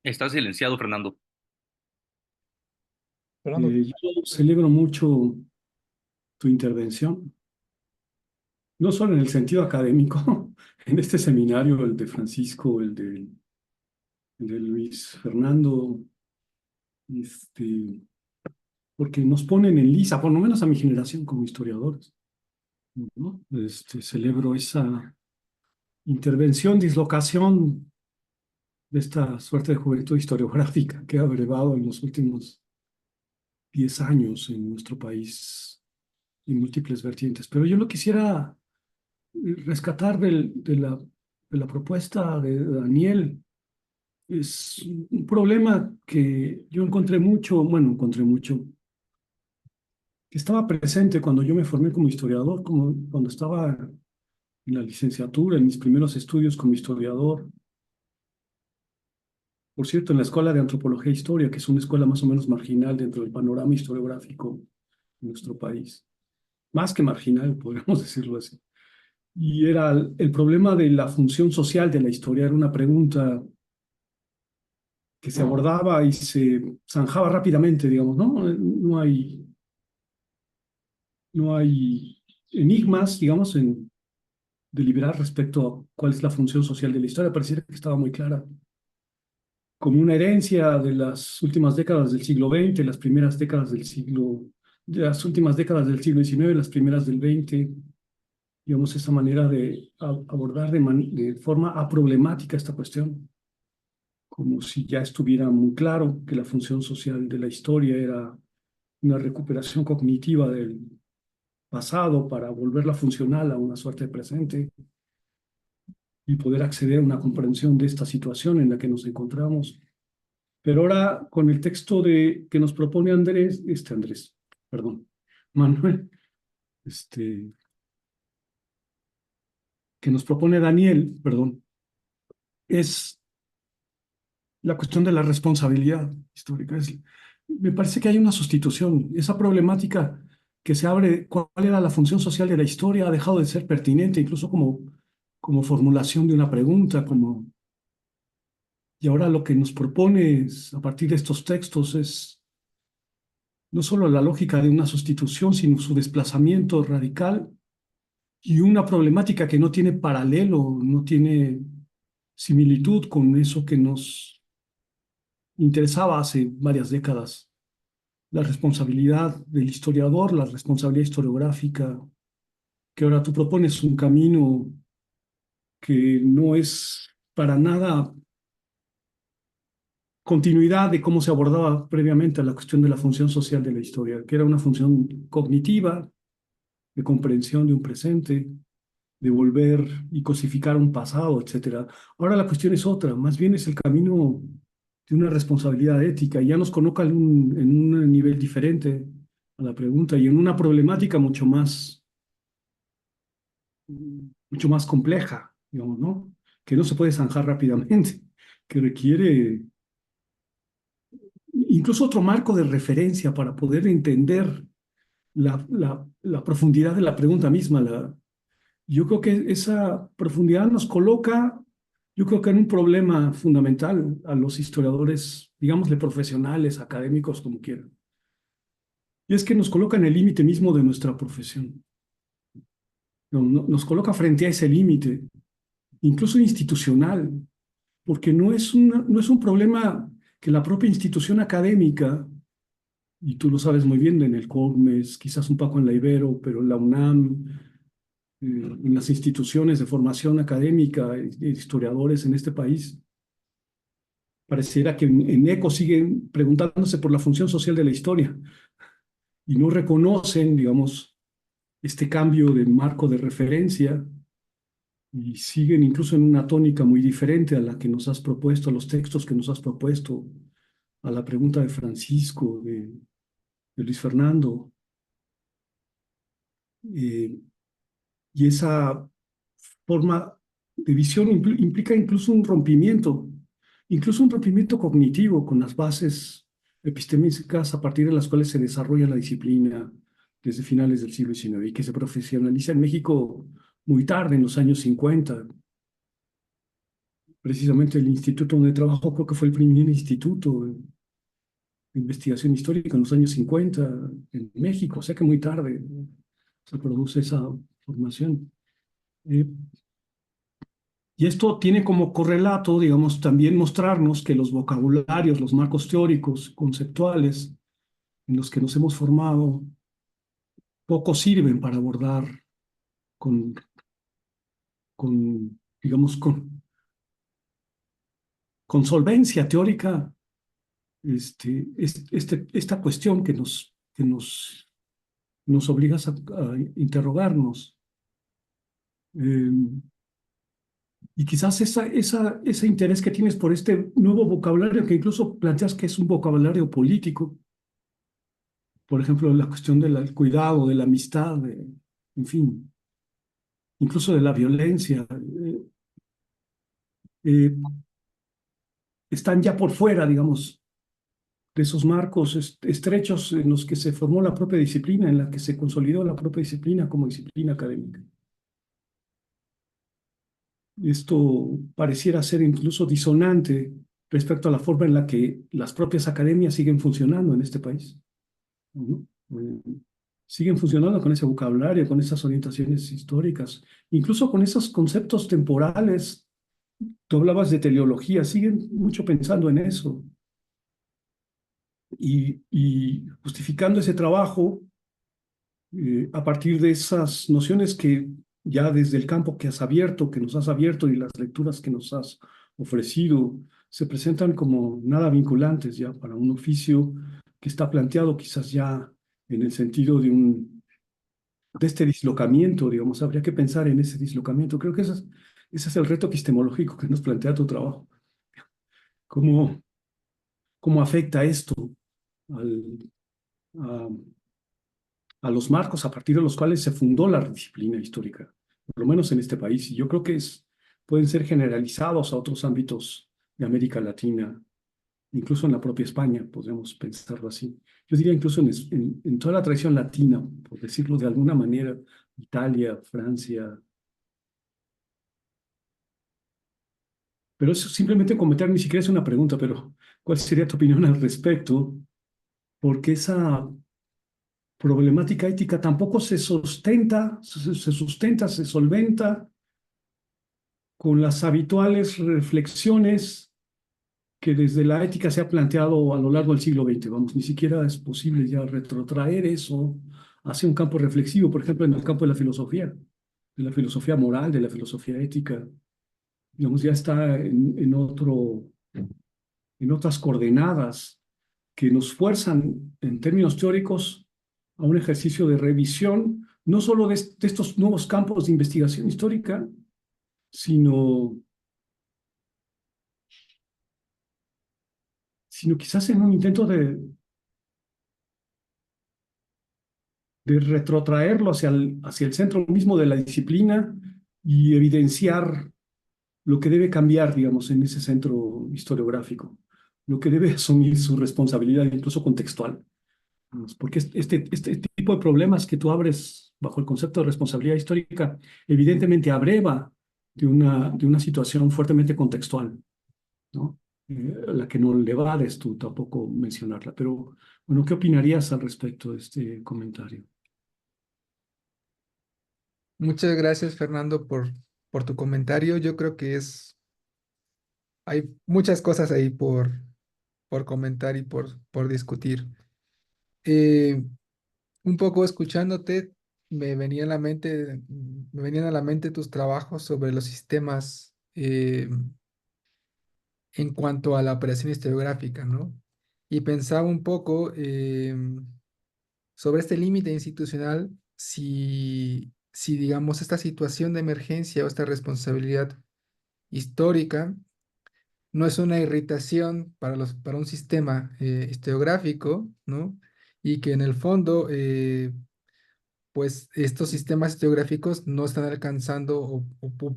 Está silenciado, Fernando. Fernando. Yo celebro mucho tu intervención, no solo en el sentido académico, en este seminario, el de Francisco, el de Luis Fernando, este, porque nos ponen en lisa, por lo menos a mi generación como historiadores, ¿no? Celebro esa intervención, dislocación de esta suerte de juventud historiográfica que ha brevado en los últimos 10 años en nuestro país en múltiples vertientes. Pero yo lo quisiera rescatar de la propuesta de Daniel. Es un problema que yo encontré mucho, que estaba presente cuando yo me formé como historiador, como cuando estaba en la licenciatura, en mis primeros estudios como historiador, Por cierto, en la Escuela de Antropología e Historia, que es una escuela más o menos marginal dentro del panorama historiográfico de nuestro país. Más que marginal, podríamos decirlo así. Y era el problema de la función social de la historia, era una pregunta que se abordaba y se zanjaba rápidamente, digamos, ¿no? No hay enigmas, digamos, en deliberar respecto a cuál es la función social de la historia. Pareciera que estaba muy clara. Como una herencia de las últimas décadas del siglo XX, las primeras décadas del siglo, de las últimas décadas del siglo XIX, las primeras del XX, digamos, esa manera de abordar de forma aproblemática esta cuestión, como si ya estuviera muy claro que la función social de la historia era una recuperación cognitiva del pasado para volverla funcional a una suerte de presente y poder acceder a una comprensión de esta situación en la que nos encontramos. Pero ahora, con el texto que nos propone Manuel, que nos propone Daniel, perdón, es la cuestión de la responsabilidad histórica. Me parece que hay una sustitución. Esa problemática que se abre, cuál era la función social de la historia, ha dejado de ser pertinente, incluso como formulación de una pregunta, y ahora lo que nos propone a partir de estos textos es no solo la lógica de una sustitución, sino su desplazamiento radical y una problemática que no tiene paralelo, no tiene similitud con eso que nos interesaba hace varias décadas. La responsabilidad del historiador, la responsabilidad historiográfica, que ahora tú propones un camino que no es para nada continuidad de cómo se abordaba previamente a la cuestión de la función social de la historia, que era una función cognitiva, de comprensión de un presente, de volver y cosificar un pasado, etcétera. Ahora la cuestión es otra, más bien es el camino de una responsabilidad ética, y ya nos coloca en un nivel diferente a la pregunta y en una problemática mucho más compleja, digamos, ¿no? Que no se puede zanjar rápidamente, que requiere incluso otro marco de referencia para poder entender la profundidad de la pregunta misma. Yo creo que esa profundidad nos coloca, yo creo que en un problema fundamental a los historiadores, digámosle profesionales, académicos, como quieran. Y es que nos coloca en el límite mismo de nuestra profesión. Nos coloca frente a ese límite, incluso institucional, porque no es un problema que la propia institución académica, y tú lo sabes muy bien en el COMES, quizás un poco en la Ibero, pero en la UNAM, en las instituciones de formación académica, de historiadores en este país, pareciera que en ECO siguen preguntándose por la función social de la historia y no reconocen, digamos, este cambio de marco de referencia y siguen incluso en una tónica muy diferente a la que nos has propuesto, a los textos que nos has propuesto, a la pregunta de Francisco, de Luis Fernando. Eh, y esa forma de visión implica incluso un rompimiento cognitivo con las bases epistemísticas a partir de las cuales se desarrolla la disciplina desde finales del siglo XIX y que se profesionaliza en México muy tarde, en los años 50. Precisamente el instituto donde trabajo creo que fue el primer instituto de investigación histórica en los años 50 en México, o sea que muy tarde se produce esa formación. Eh, Y esto tiene como correlato, digamos, también mostrarnos que los vocabularios, los marcos teóricos, conceptuales en los que nos hemos formado, poco sirven para abordar con, digamos, con solvencia teórica esta cuestión nos obliga a interrogarnos. Eh, y quizás ese interés que tienes por este nuevo vocabulario, que incluso planteas que es un vocabulario político, por ejemplo, la cuestión del cuidado, de la amistad, en fin, incluso de la violencia. Eh, están ya por fuera, digamos, de esos marcos estrechos en los que se formó la propia disciplina, en la que se consolidó la propia disciplina como disciplina académica. Esto pareciera ser incluso disonante respecto a la forma en la que las propias academias siguen funcionando en este país, ¿no? Siguen funcionando con ese vocabulario, con esas orientaciones históricas, incluso con esos conceptos temporales. Tú hablabas de teleología, siguen mucho pensando en eso y justificando ese trabajo a partir de esas nociones que ya desde el campo que has abierto, que nos has abierto y las lecturas que nos has ofrecido, se presentan como nada vinculantes ya para un oficio que está planteado quizás ya en el sentido de este dislocamiento, digamos, habría que pensar en ese dislocamiento. Creo que ese es el reto epistemológico que nos plantea tu trabajo. ¿Cómo, cómo afecta esto al, a, a los marcos a partir de los cuales se fundó la disciplina histórica, por lo menos en este país? Y yo creo que pueden ser generalizados a otros ámbitos de América Latina, incluso en la propia España, podemos pensarlo así. Yo diría incluso en toda la tradición latina, por decirlo de alguna manera, Italia, Francia. Pero eso simplemente comentar, ni siquiera es una pregunta, pero ¿cuál sería tu opinión al respecto? Porque esa problemática ética tampoco se solventa con las habituales reflexiones que desde la ética se ha planteado a lo largo del siglo XX. Vamos, ni siquiera es posible ya retrotraer eso hacia un campo reflexivo, por ejemplo, en el campo de la filosofía moral, de la filosofía ética. Digamos, ya está en otras coordenadas que nos fuerzan en términos teóricos a un ejercicio de revisión, no solo de estos nuevos campos de investigación histórica, sino, sino quizás en un intento de retrotraerlo hacia el centro mismo de la disciplina y evidenciar lo que debe cambiar, digamos, en ese centro historiográfico, lo que debe asumir su responsabilidad, incluso contextual. Porque este tipo de problemas que tú abres bajo el concepto de responsabilidad histórica, evidentemente abreva de una situación fuertemente contextual, ¿no? La que no le vales tú tampoco mencionarla. Pero, bueno, ¿qué opinarías al respecto de este comentario? Muchas gracias, Fernando, por tu comentario. Yo creo que hay muchas cosas ahí por comentar y por discutir. Eh, un poco escuchándote, me venían a la mente tus trabajos sobre los sistemas en cuanto a la operación historiográfica, ¿no? Y pensaba un poco sobre este límite institucional, si, digamos, esta situación de emergencia o esta responsabilidad histórica no es una irritación para un sistema historiográfico, ¿no? Y que en el fondo, pues estos sistemas historiográficos no están alcanzando o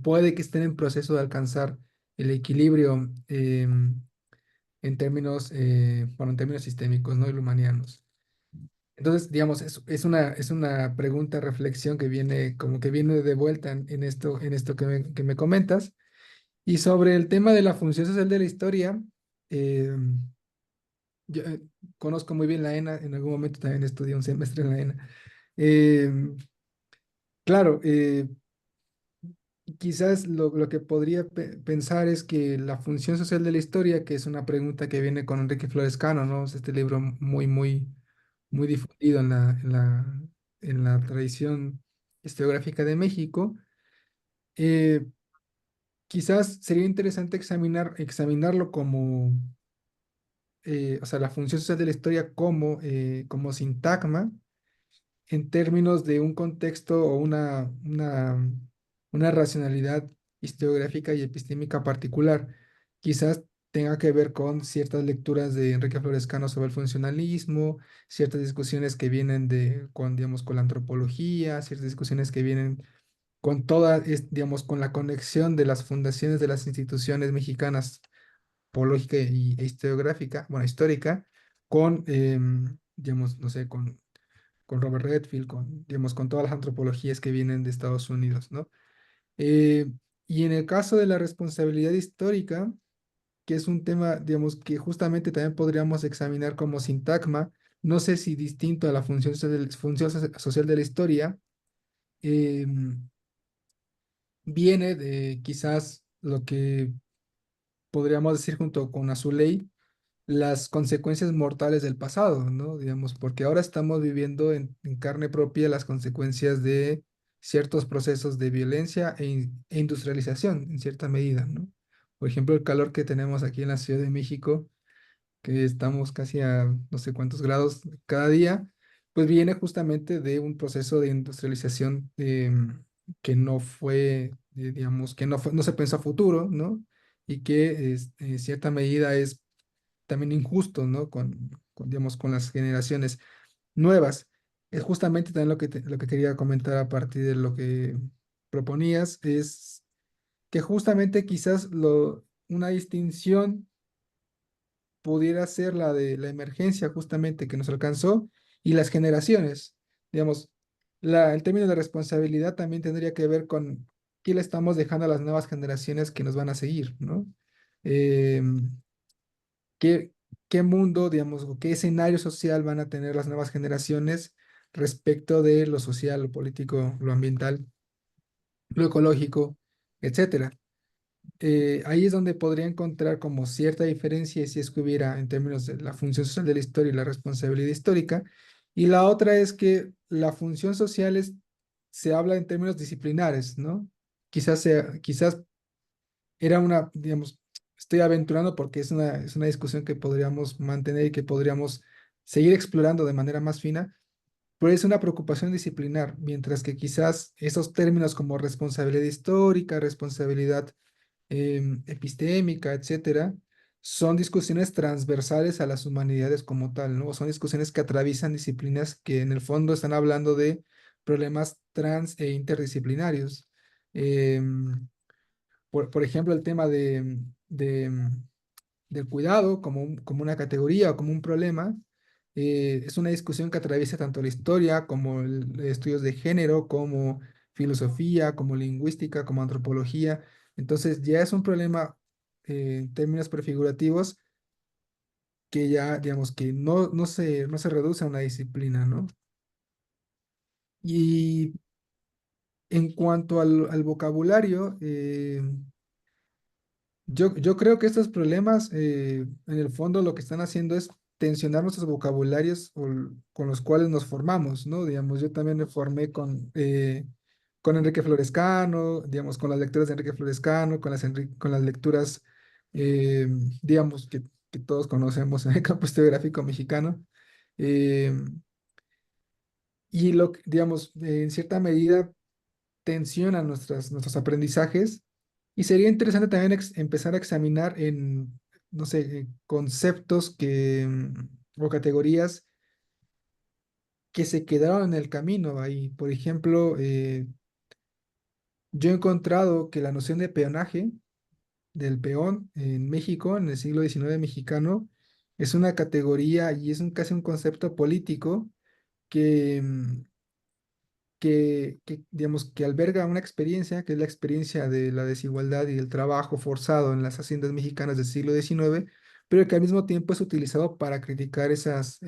puede que estén en proceso de alcanzar el equilibrio bueno, en términos sistémicos, ¿no? Y lumanianos. Entonces, digamos, es una pregunta, reflexión que viene, como que viene de vuelta en esto que me comentas. Y sobre el tema de la función social de la historia, eh, yo conozco muy bien la ENA, en algún momento también estudié un semestre en la ENA. Eh, claro, quizás lo que podría pensar es que la función social de la historia, que es una pregunta que viene con Enrique Flores Cano, ¿no? Es este libro muy, muy, muy difundido en la tradición historiográfica de México. eh, Quizás sería interesante examinarlo como, o sea, la función social de la historia como sintagma en términos de un contexto o una racionalidad historiográfica y epistémica particular. Quizás tenga que ver con ciertas lecturas de Enrique Flores Cano sobre el funcionalismo, ciertas discusiones que vienen digamos, con la antropología, ciertas discusiones que vienen con digamos, con la conexión de las fundaciones de las instituciones mexicanas antropológica e historiográfica, bueno, histórica, con, digamos, no sé, con Robert Redfield, digamos, con todas las antropologías que vienen de Estados Unidos, ¿no? Eh, y en el caso de la responsabilidad histórica, que es un tema, digamos, que justamente también podríamos examinar como sintagma, no sé si distinto a la función social de la historia, viene de quizás lo que podríamos decir junto con Azuley, las consecuencias mortales del pasado, ¿no? Digamos, porque ahora estamos viviendo en carne propia las consecuencias de ciertos procesos de violencia e industrialización, en cierta medida, ¿no? Por ejemplo, el calor que tenemos aquí en la Ciudad de México, que estamos casi a no sé cuántos grados cada día, pues viene justamente de un proceso de industrialización que no fue, digamos, que no se pensó a futuro, ¿no? Y que en cierta medida es también injusto, ¿no? Digamos, con las generaciones nuevas. Es justamente también lo que quería comentar a partir de lo que proponías, es que justamente quizás una distinción pudiera ser la de la emergencia justamente que nos alcanzó y las generaciones. Digamos, el término de responsabilidad también tendría que ver con qué le estamos dejando a las nuevas generaciones que nos van a seguir, ¿no? Em, qué, qué mundo, digamos, o qué escenario social van a tener las nuevas generaciones respecto de lo social, lo político, lo ambiental, lo ecológico, etcétera. Ahí es donde podría encontrar como cierta diferencia si es que hubiera en términos de la función social de la historia y la responsabilidad histórica. Y la otra es que la función social se habla en términos disciplinares, ¿no? Quizás era digamos, estoy aventurando porque es una discusión que podríamos mantener y que podríamos seguir explorando de manera más fina, pero es una preocupación disciplinar, mientras que quizás esos términos como responsabilidad histórica, responsabilidad epistémica, etcétera, son discusiones transversales a las humanidades como tal, ¿no? Son discusiones que atraviesan disciplinas que en el fondo están hablando de problemas trans e interdisciplinarios. Em, por ejemplo, el tema del cuidado como una categoría o como un problema, es una discusión que atraviesa tanto la historia como estudios de género, como filosofía, como lingüística, como antropología. Entonces ya es un problema en términos prefigurativos que ya, digamos, que no se reduce a una disciplina, ¿no? Y en cuanto al vocabulario, yo creo que estos problemas, en el fondo, lo que están haciendo es tensionar nuestros vocabularios con los cuales nos formamos, ¿no? Digamos, yo también me formé con Enrique Florescano, digamos, con las lecturas de Enrique Florescano, con las lecturas, eh, digamos, que todos conocemos en el campo historiográfico mexicano. eh, digamos, en cierta medida tensiona nuestros aprendizajes y sería interesante también empezar a examinar no sé, conceptos o categorías que se quedaron en el camino ahí. Por ejemplo, yo he encontrado que la noción de peonaje, del peón en México, en el siglo XIX mexicano, es una categoría y es casi un concepto político que, digamos, que alberga una experiencia, que es la experiencia de la desigualdad y del trabajo forzado en las haciendas mexicanas del siglo XIX, pero que al mismo tiempo es utilizado para criticar esas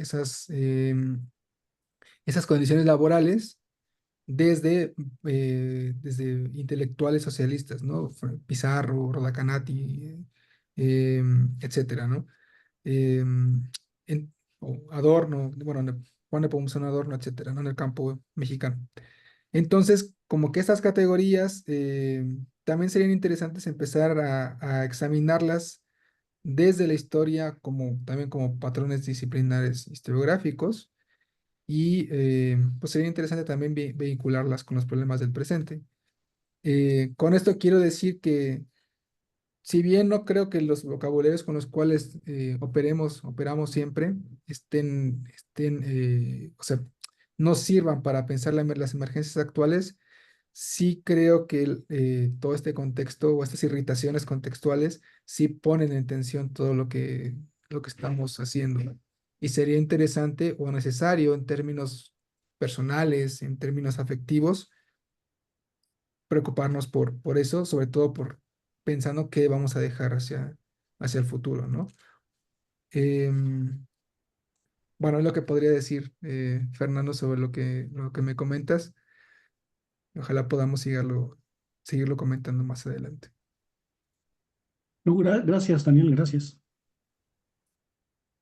condiciones laborales desde intelectuales socialistas, ¿no? Pizarro, Roda Canati, etcétera, ¿no? Em, o Adorno, bueno, Juan Nepomuceno Adorno, etcétera, ¿no? En el campo mexicano. Entonces, como que estas categorías también serían interesantes empezar a examinarlas desde la historia también como patrones disciplinares historiográficos y pues sería interesante también vincularlas con los problemas del presente. Con esto quiero decir que si bien no creo que los vocabularios con los cuales operamos siempre o sea, no sirvan para pensar las emergencias actuales, sí creo que todo este contexto o estas irritaciones contextuales sí ponen en tensión todo lo que estamos haciendo. Y sería interesante o necesario en términos personales, en términos afectivos, preocuparnos por eso, sobre todo por pensando qué vamos a dejar hacia el futuro, ¿no? Em, bueno, es lo que podría decir, Fernando, sobre lo que me comentas. Ojalá podamos seguirlo comentando más adelante. No, gracias, Daniel, gracias.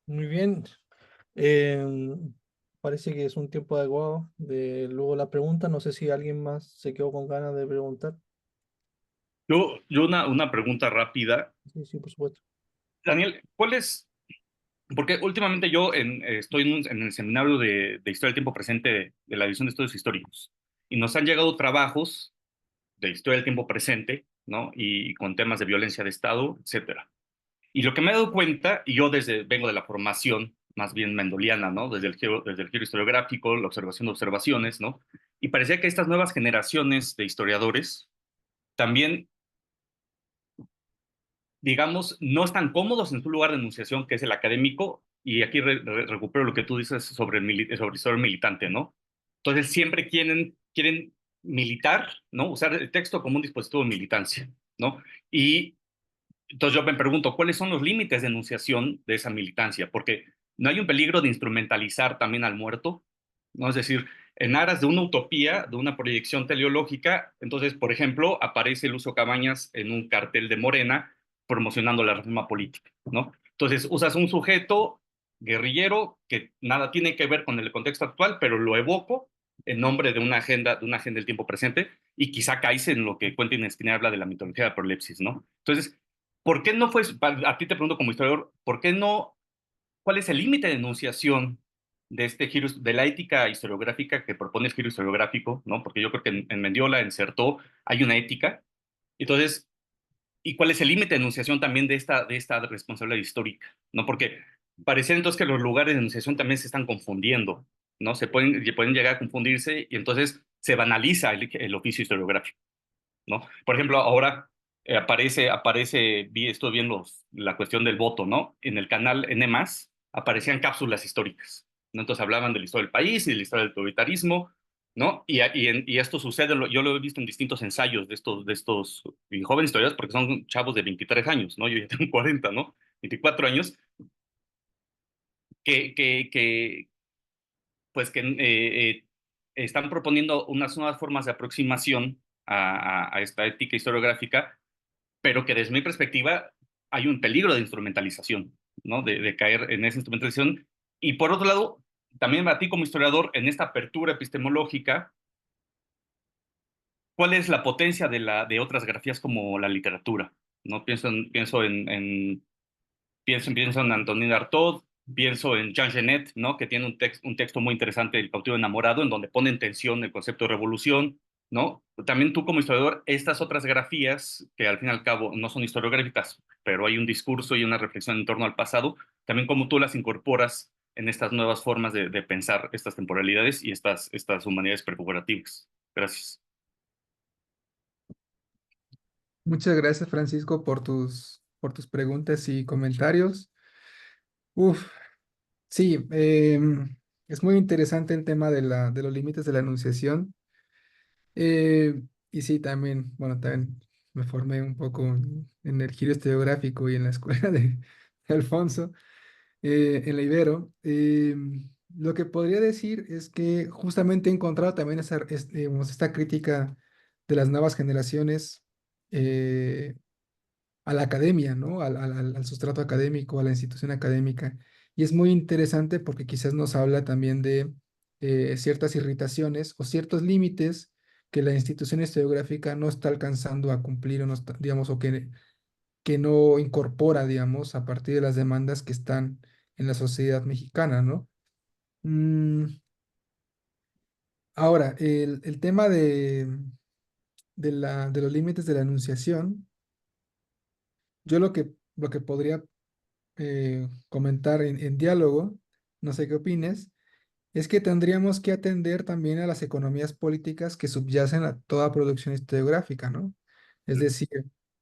Muy bien. Em, Parece que es un tiempo adecuado de luego la pregunta. No sé si alguien más se quedó con ganas de preguntar. Yo una pregunta rápida. Sí, sí, por supuesto. Daniel, ¿cuál es? Porque últimamente yo estoy en el seminario de Historia del Tiempo Presente de la División de Estudios Históricos y nos han llegado trabajos de historia del tiempo presente, ¿no? Y con temas de violencia de Estado, etcétera. Y lo que me he dado cuenta, y yo vengo de la formación más bien mendeliana, ¿no? Desde el giro historiográfico, la observación de observaciones, ¿no? Y parecía que estas nuevas generaciones de historiadores también, digamos, no están cómodos en su lugar de enunciación, que es el académico, y aquí recupero lo que tú dices sobre historia militante, ¿no? Entonces siempre quieren militar, ¿no? Usar el texto como un dispositivo de militancia, ¿no? Y entonces yo me pregunto, ¿cuáles son los límites de enunciación de esa militancia? Porque no hay un peligro de instrumentalizar también al muerto, ¿no? Es decir, en aras de una utopía, de una proyección teleológica, entonces, por ejemplo, aparece Lucio Cabañas en un cartel de Morena promocionando la reforma política, ¿no? Entonces, usas un sujeto guerrillero que nada tiene que ver con el contexto actual, pero lo evoco en nombre de una agenda del tiempo presente, y quizá caes en lo que Quentin Skinner habla de la mitología de la prolepsis, ¿no? Entonces, ¿por qué no fue, a ti te pregunto como historiador, ¿por qué no, cuál es el límite de enunciación de este giro, de la ética historiográfica que propone el giro historiográfico, ¿no? Porque yo creo que en Mendiola, en Certeau, hay una ética. Entonces, ¿y cuál es el límite de enunciación también de esta responsabilidad histórica, ¿no? Porque parece entonces que los lugares de enunciación también se están confundiendo, ¿no? Pueden llegar a confundirse y entonces se banaliza el oficio historiográfico, ¿no? Por ejemplo, ahora estoy viendo la cuestión del voto, ¿no? En el canal N+, aparecían cápsulas históricas, ¿no? Entonces hablaban de la historia del país y de la historia del autoritarismo, ¿no? Y esto sucede, yo lo he visto en distintos ensayos de estos jóvenes historiadores, porque son chavos de 23 años, ¿no? Yo ya tengo 40, ¿no? 24 años, que pues que están proponiendo unas nuevas formas de aproximación a esta ética historiográfica, pero que desde mi perspectiva hay un peligro de instrumentalización, ¿no? De caer en esa instrumentalización. Y por otro lado, también a ti como historiador, en esta apertura epistemológica, ¿cuál es la potencia de otras grafías como la literatura? ¿No? Pienso en Antonin Artaud, pienso en Jean Genet, ¿no? Que tiene un texto muy interesante, El cautivo enamorado, en donde pone en tensión el concepto de revolución, ¿no? También tú como historiador, estas otras grafías, que al fin y al cabo no son historiográficas, pero hay un discurso y una reflexión en torno al pasado, también cómo tú las incorporas en estas nuevas formas de pensar estas temporalidades y estas humanidades prefigurativas. Gracias. Muchas gracias, Francisco, por tus preguntas y comentarios. Uf, sí, es muy interesante el tema de los límites de la enunciación. Y sí, también, bueno, también me formé un poco en el giro historiográfico y en la escuela de Alfonso, en la Ibero. Lo que podría decir es que justamente he encontrado también digamos, esta crítica de las nuevas generaciones eh, a la academia, ¿no? Al sustrato académico, a la institución académica. Y es muy interesante porque quizás nos habla también de ciertas irritaciones o ciertos límites que la institución historiográfica no está alcanzando a cumplir o no está, digamos, o que no incorpora, digamos, a partir de las demandas que están en la sociedad mexicana, ¿no? Mm, ahora, el tema de los límites de la enunciación, yo lo que podría comentar en diálogo, no sé qué opines, es que tendríamos que atender también a las economías políticas que subyacen a toda producción historiográfica, ¿no? Es decir,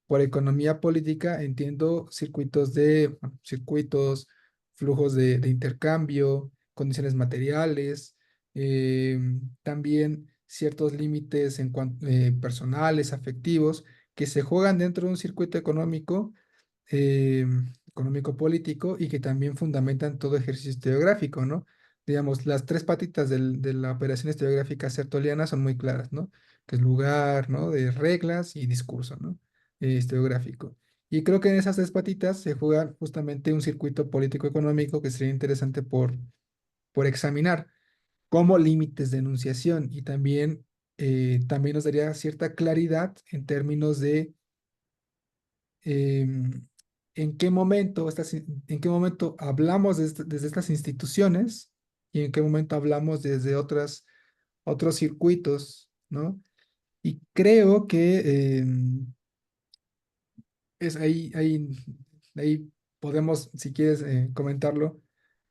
por economía política entiendo circuitos bueno, circuitos, flujos de intercambio, condiciones materiales, también ciertos límites en personales, afectivos, que se juegan dentro de un circuito económico, económico político y que también fundamentan todo ejercicio historiográfico, ¿no? Digamos, las tres patitas de la operación historiográfica sertoliana son muy claras, ¿no? Que es lugar, ¿no? De reglas y discurso, ¿no? Historiográfico. Y creo que en esas tres patitas se juega justamente un circuito político-económico que sería interesante por examinar como límites de enunciación y también nos daría cierta claridad en términos de em, en qué momento hablamos desde estas instituciones y en qué momento hablamos desde otros circuitos, ¿no? Y creo que es ahí podemos, si quieres, comentarlo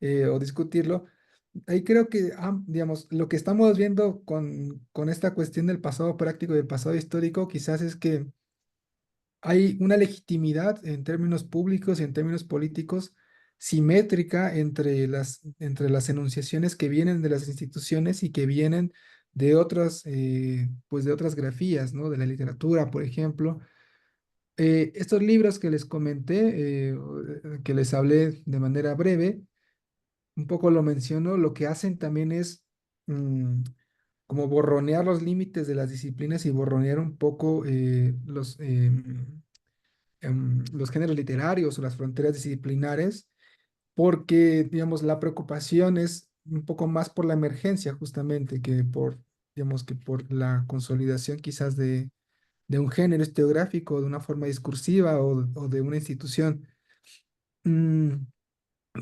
o discutirlo. Ahí creo que, digamos, lo que estamos viendo con esta cuestión del pasado práctico y del pasado histórico, quizás es que hay una legitimidad en términos públicos y en términos políticos simétrica entre las enunciaciones que vienen de las instituciones y que vienen de pues de otras grafías, ¿no? De la literatura, por ejemplo. Estos libros que les comenté, que les hablé de manera breve, un poco lo menciono, lo que hacen también es mm, como borronear los límites de las disciplinas y borronear un poco los géneros literarios o las fronteras disciplinares, porque, digamos, la preocupación es un poco más por la emergencia justamente digamos, que por la consolidación quizás de un género historiográfico, de una forma discursiva o de una institución. Mm,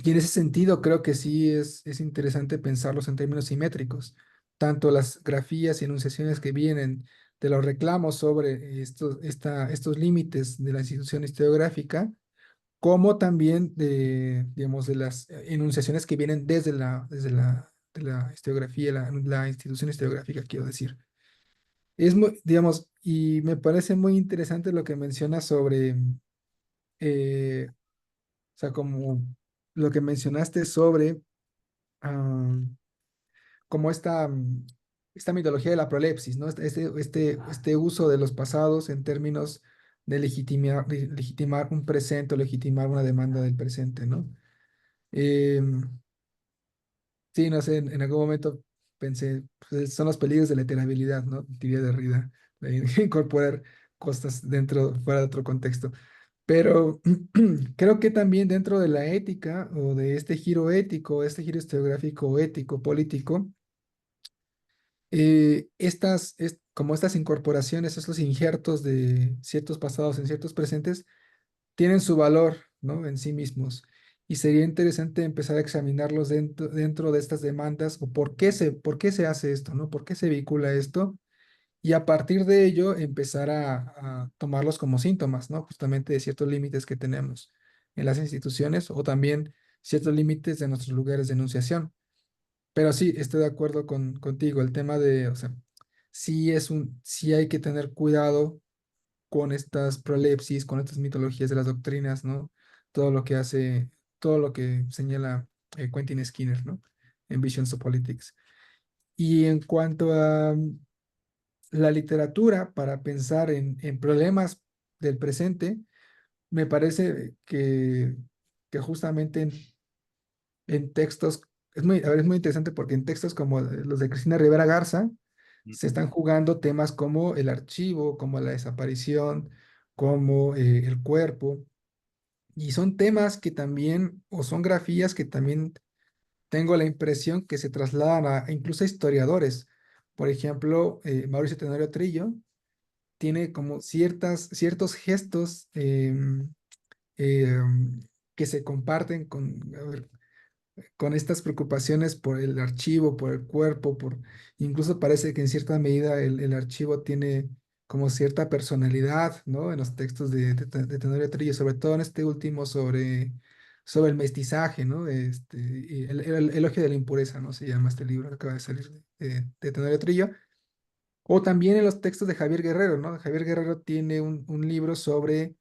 y en ese sentido creo que sí es interesante pensarlos en términos simétricos, tanto las grafías y enunciaciones que vienen de los reclamos sobre estos límites de la institución historiográfica, como también digamos, de las enunciaciones que vienen de la historiografía, la institución historiográfica, quiero decir. Digamos, y me parece muy interesante lo que menciona sobre, o sea, como lo que mencionaste sobre ah, como esta mitología de la prolepsis, ¿no? Este uso de los pasados en términos de legitimar un presente o legitimar una demanda del presente, ¿no? Em, sí, no sé, en algún momento pensé, pues, son los peligros de la iterabilidad, ¿no? Diría Derrida, de incorporar cosas fuera de otro contexto. Pero creo que también dentro de la ética o de este giro ético, este giro historiográfico ético, político, como estas incorporaciones, estos injertos de ciertos pasados en ciertos presentes, tienen su valor, ¿no? En sí mismos. Y sería interesante empezar a examinarlos dentro de estas demandas o por qué se hace esto, ¿no? ¿Por qué se vincula esto? Y a partir de ello empezar a tomarlos como síntomas, ¿no? Justamente de ciertos límites que tenemos en las instituciones o también ciertos límites de nuestros lugares de enunciación. Pero sí, estoy de acuerdo contigo. El tema o sea, sí hay que tener cuidado con estas prolepsis, con estas mitologías de las doctrinas, ¿no? Todo lo que hace, todo lo que señala Quentin Skinner, ¿no? En Visions of Politics. Y en cuanto a la literatura para pensar en problemas del presente, me parece que justamente en textos, es muy interesante porque en textos como los de Cristina Rivera Garza, se están jugando temas como el archivo, como la desaparición, como el cuerpo, y son temas que también, o son grafías que también tengo la impresión que se trasladan incluso a historiadores. Por ejemplo, Mauricio Tenorio Trillo tiene como ciertos gestos que se comparten con estas preocupaciones por el archivo, por el cuerpo, incluso parece que en cierta medida el archivo tiene como cierta personalidad, ¿no? En los textos de Tenorio Trillo, sobre todo en este último sobre el mestizaje, ¿no? Y el elogio de la impureza, ¿no? Se llama este libro que acaba de salir de Tenorio Trillo. O también en los textos de Javier Guerrero, ¿no? Javier Guerrero tiene un libro sobre,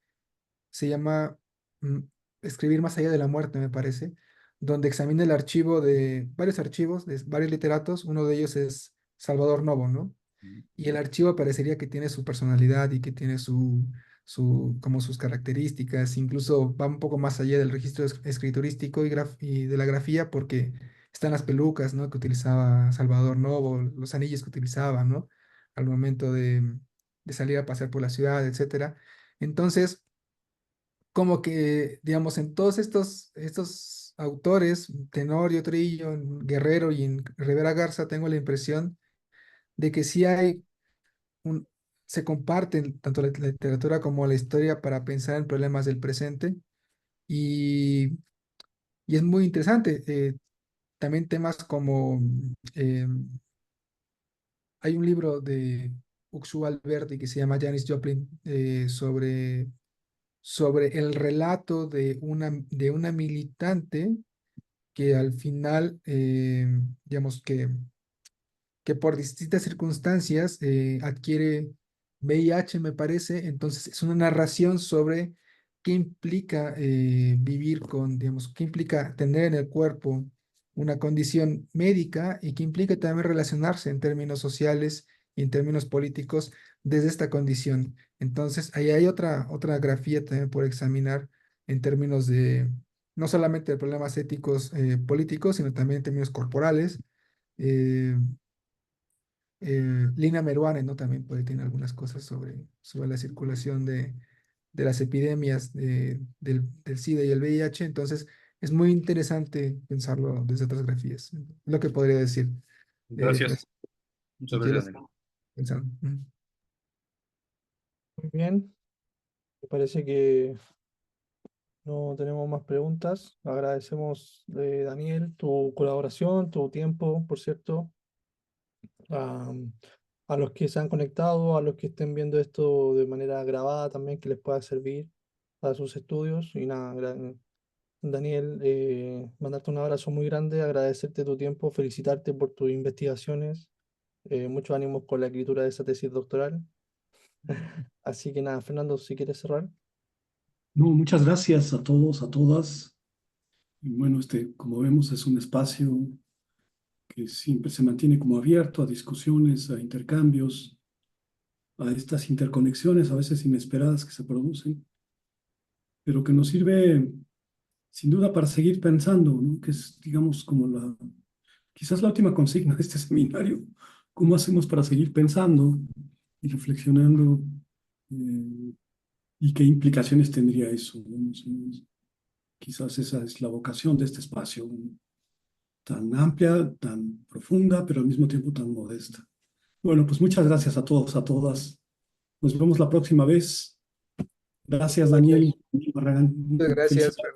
se llama mm, Escribir más allá de la muerte, me parece, donde examina el archivo de varios archivos de varios literatos. Uno de ellos es Salvador Novo, ¿no? Y el archivo parecería que tiene su personalidad y que tiene como sus características, incluso va un poco más allá del registro escriturístico y de la grafía, porque están las pelucas, ¿no? Que utilizaba Salvador Novo, los anillos que utilizaba, ¿no? Al momento de salir a pasear por la ciudad, etcétera. Entonces, como que, digamos, en todos estos autores, Tenorio, Trillo, en Guerrero y en Rivera Garza, tengo la impresión de que sí hay un, se comparten tanto la literatura como la historia para pensar en problemas del presente y, y es muy interesante. También temas como eh, hay un libro de Uxu Alberti que se llama Janis Joplin sobre el relato de una militante que al final, digamos que por distintas circunstancias adquiere VIH, me parece. Entonces, es una narración sobre qué implica vivir digamos, qué implica tener en el cuerpo una condición médica y qué implica también relacionarse en términos sociales y en términos políticos desde esta condición. Entonces, ahí hay otra grafía también por examinar en términos de, no solamente de problemas éticos políticos, sino también en términos corporales. Eh, Lina Meruane, ¿no? También puede tener algunas cosas sobre la circulación de las epidemias del SIDA y el VIH. Entonces, es muy interesante pensarlo desde otras grafías. Lo que podría decir. Gracias. Pues, Muchas si gracias, quieres Daniel. pensar. Muy bien, me parece que no tenemos más preguntas. Agradecemos, Daniel, tu colaboración, tu tiempo, por cierto, a, a los que se han conectado, a los que estén viendo esto de manera grabada también, que les pueda servir para sus estudios. Y nada, Daniel, mandarte un abrazo muy grande, agradecerte tu tiempo, felicitarte por tus investigaciones, muchos ánimos con la escritura de esa tesis doctoral. Así que nada, Fernando, si quieres cerrar. No, muchas gracias a todos, a todas. Y bueno, como vemos, es un espacio que siempre se mantiene como abierto a discusiones, a intercambios, a estas interconexiones a veces inesperadas que se producen, pero que nos sirve sin duda para seguir pensando, ¿no? Que es, digamos, como quizás la última consigna de este seminario. ¿Cómo hacemos para seguir pensando y reflexionando? ¿Y qué implicaciones tendría eso? ¿No? Quizás esa es la vocación de este espacio, tan amplia, tan profunda, pero al mismo tiempo tan modesta. Bueno, pues muchas gracias a todos, a todas. Nos vemos la próxima vez. Gracias, Muchas gracias. Daniel. Barragán. Muchas gracias. Felicidades.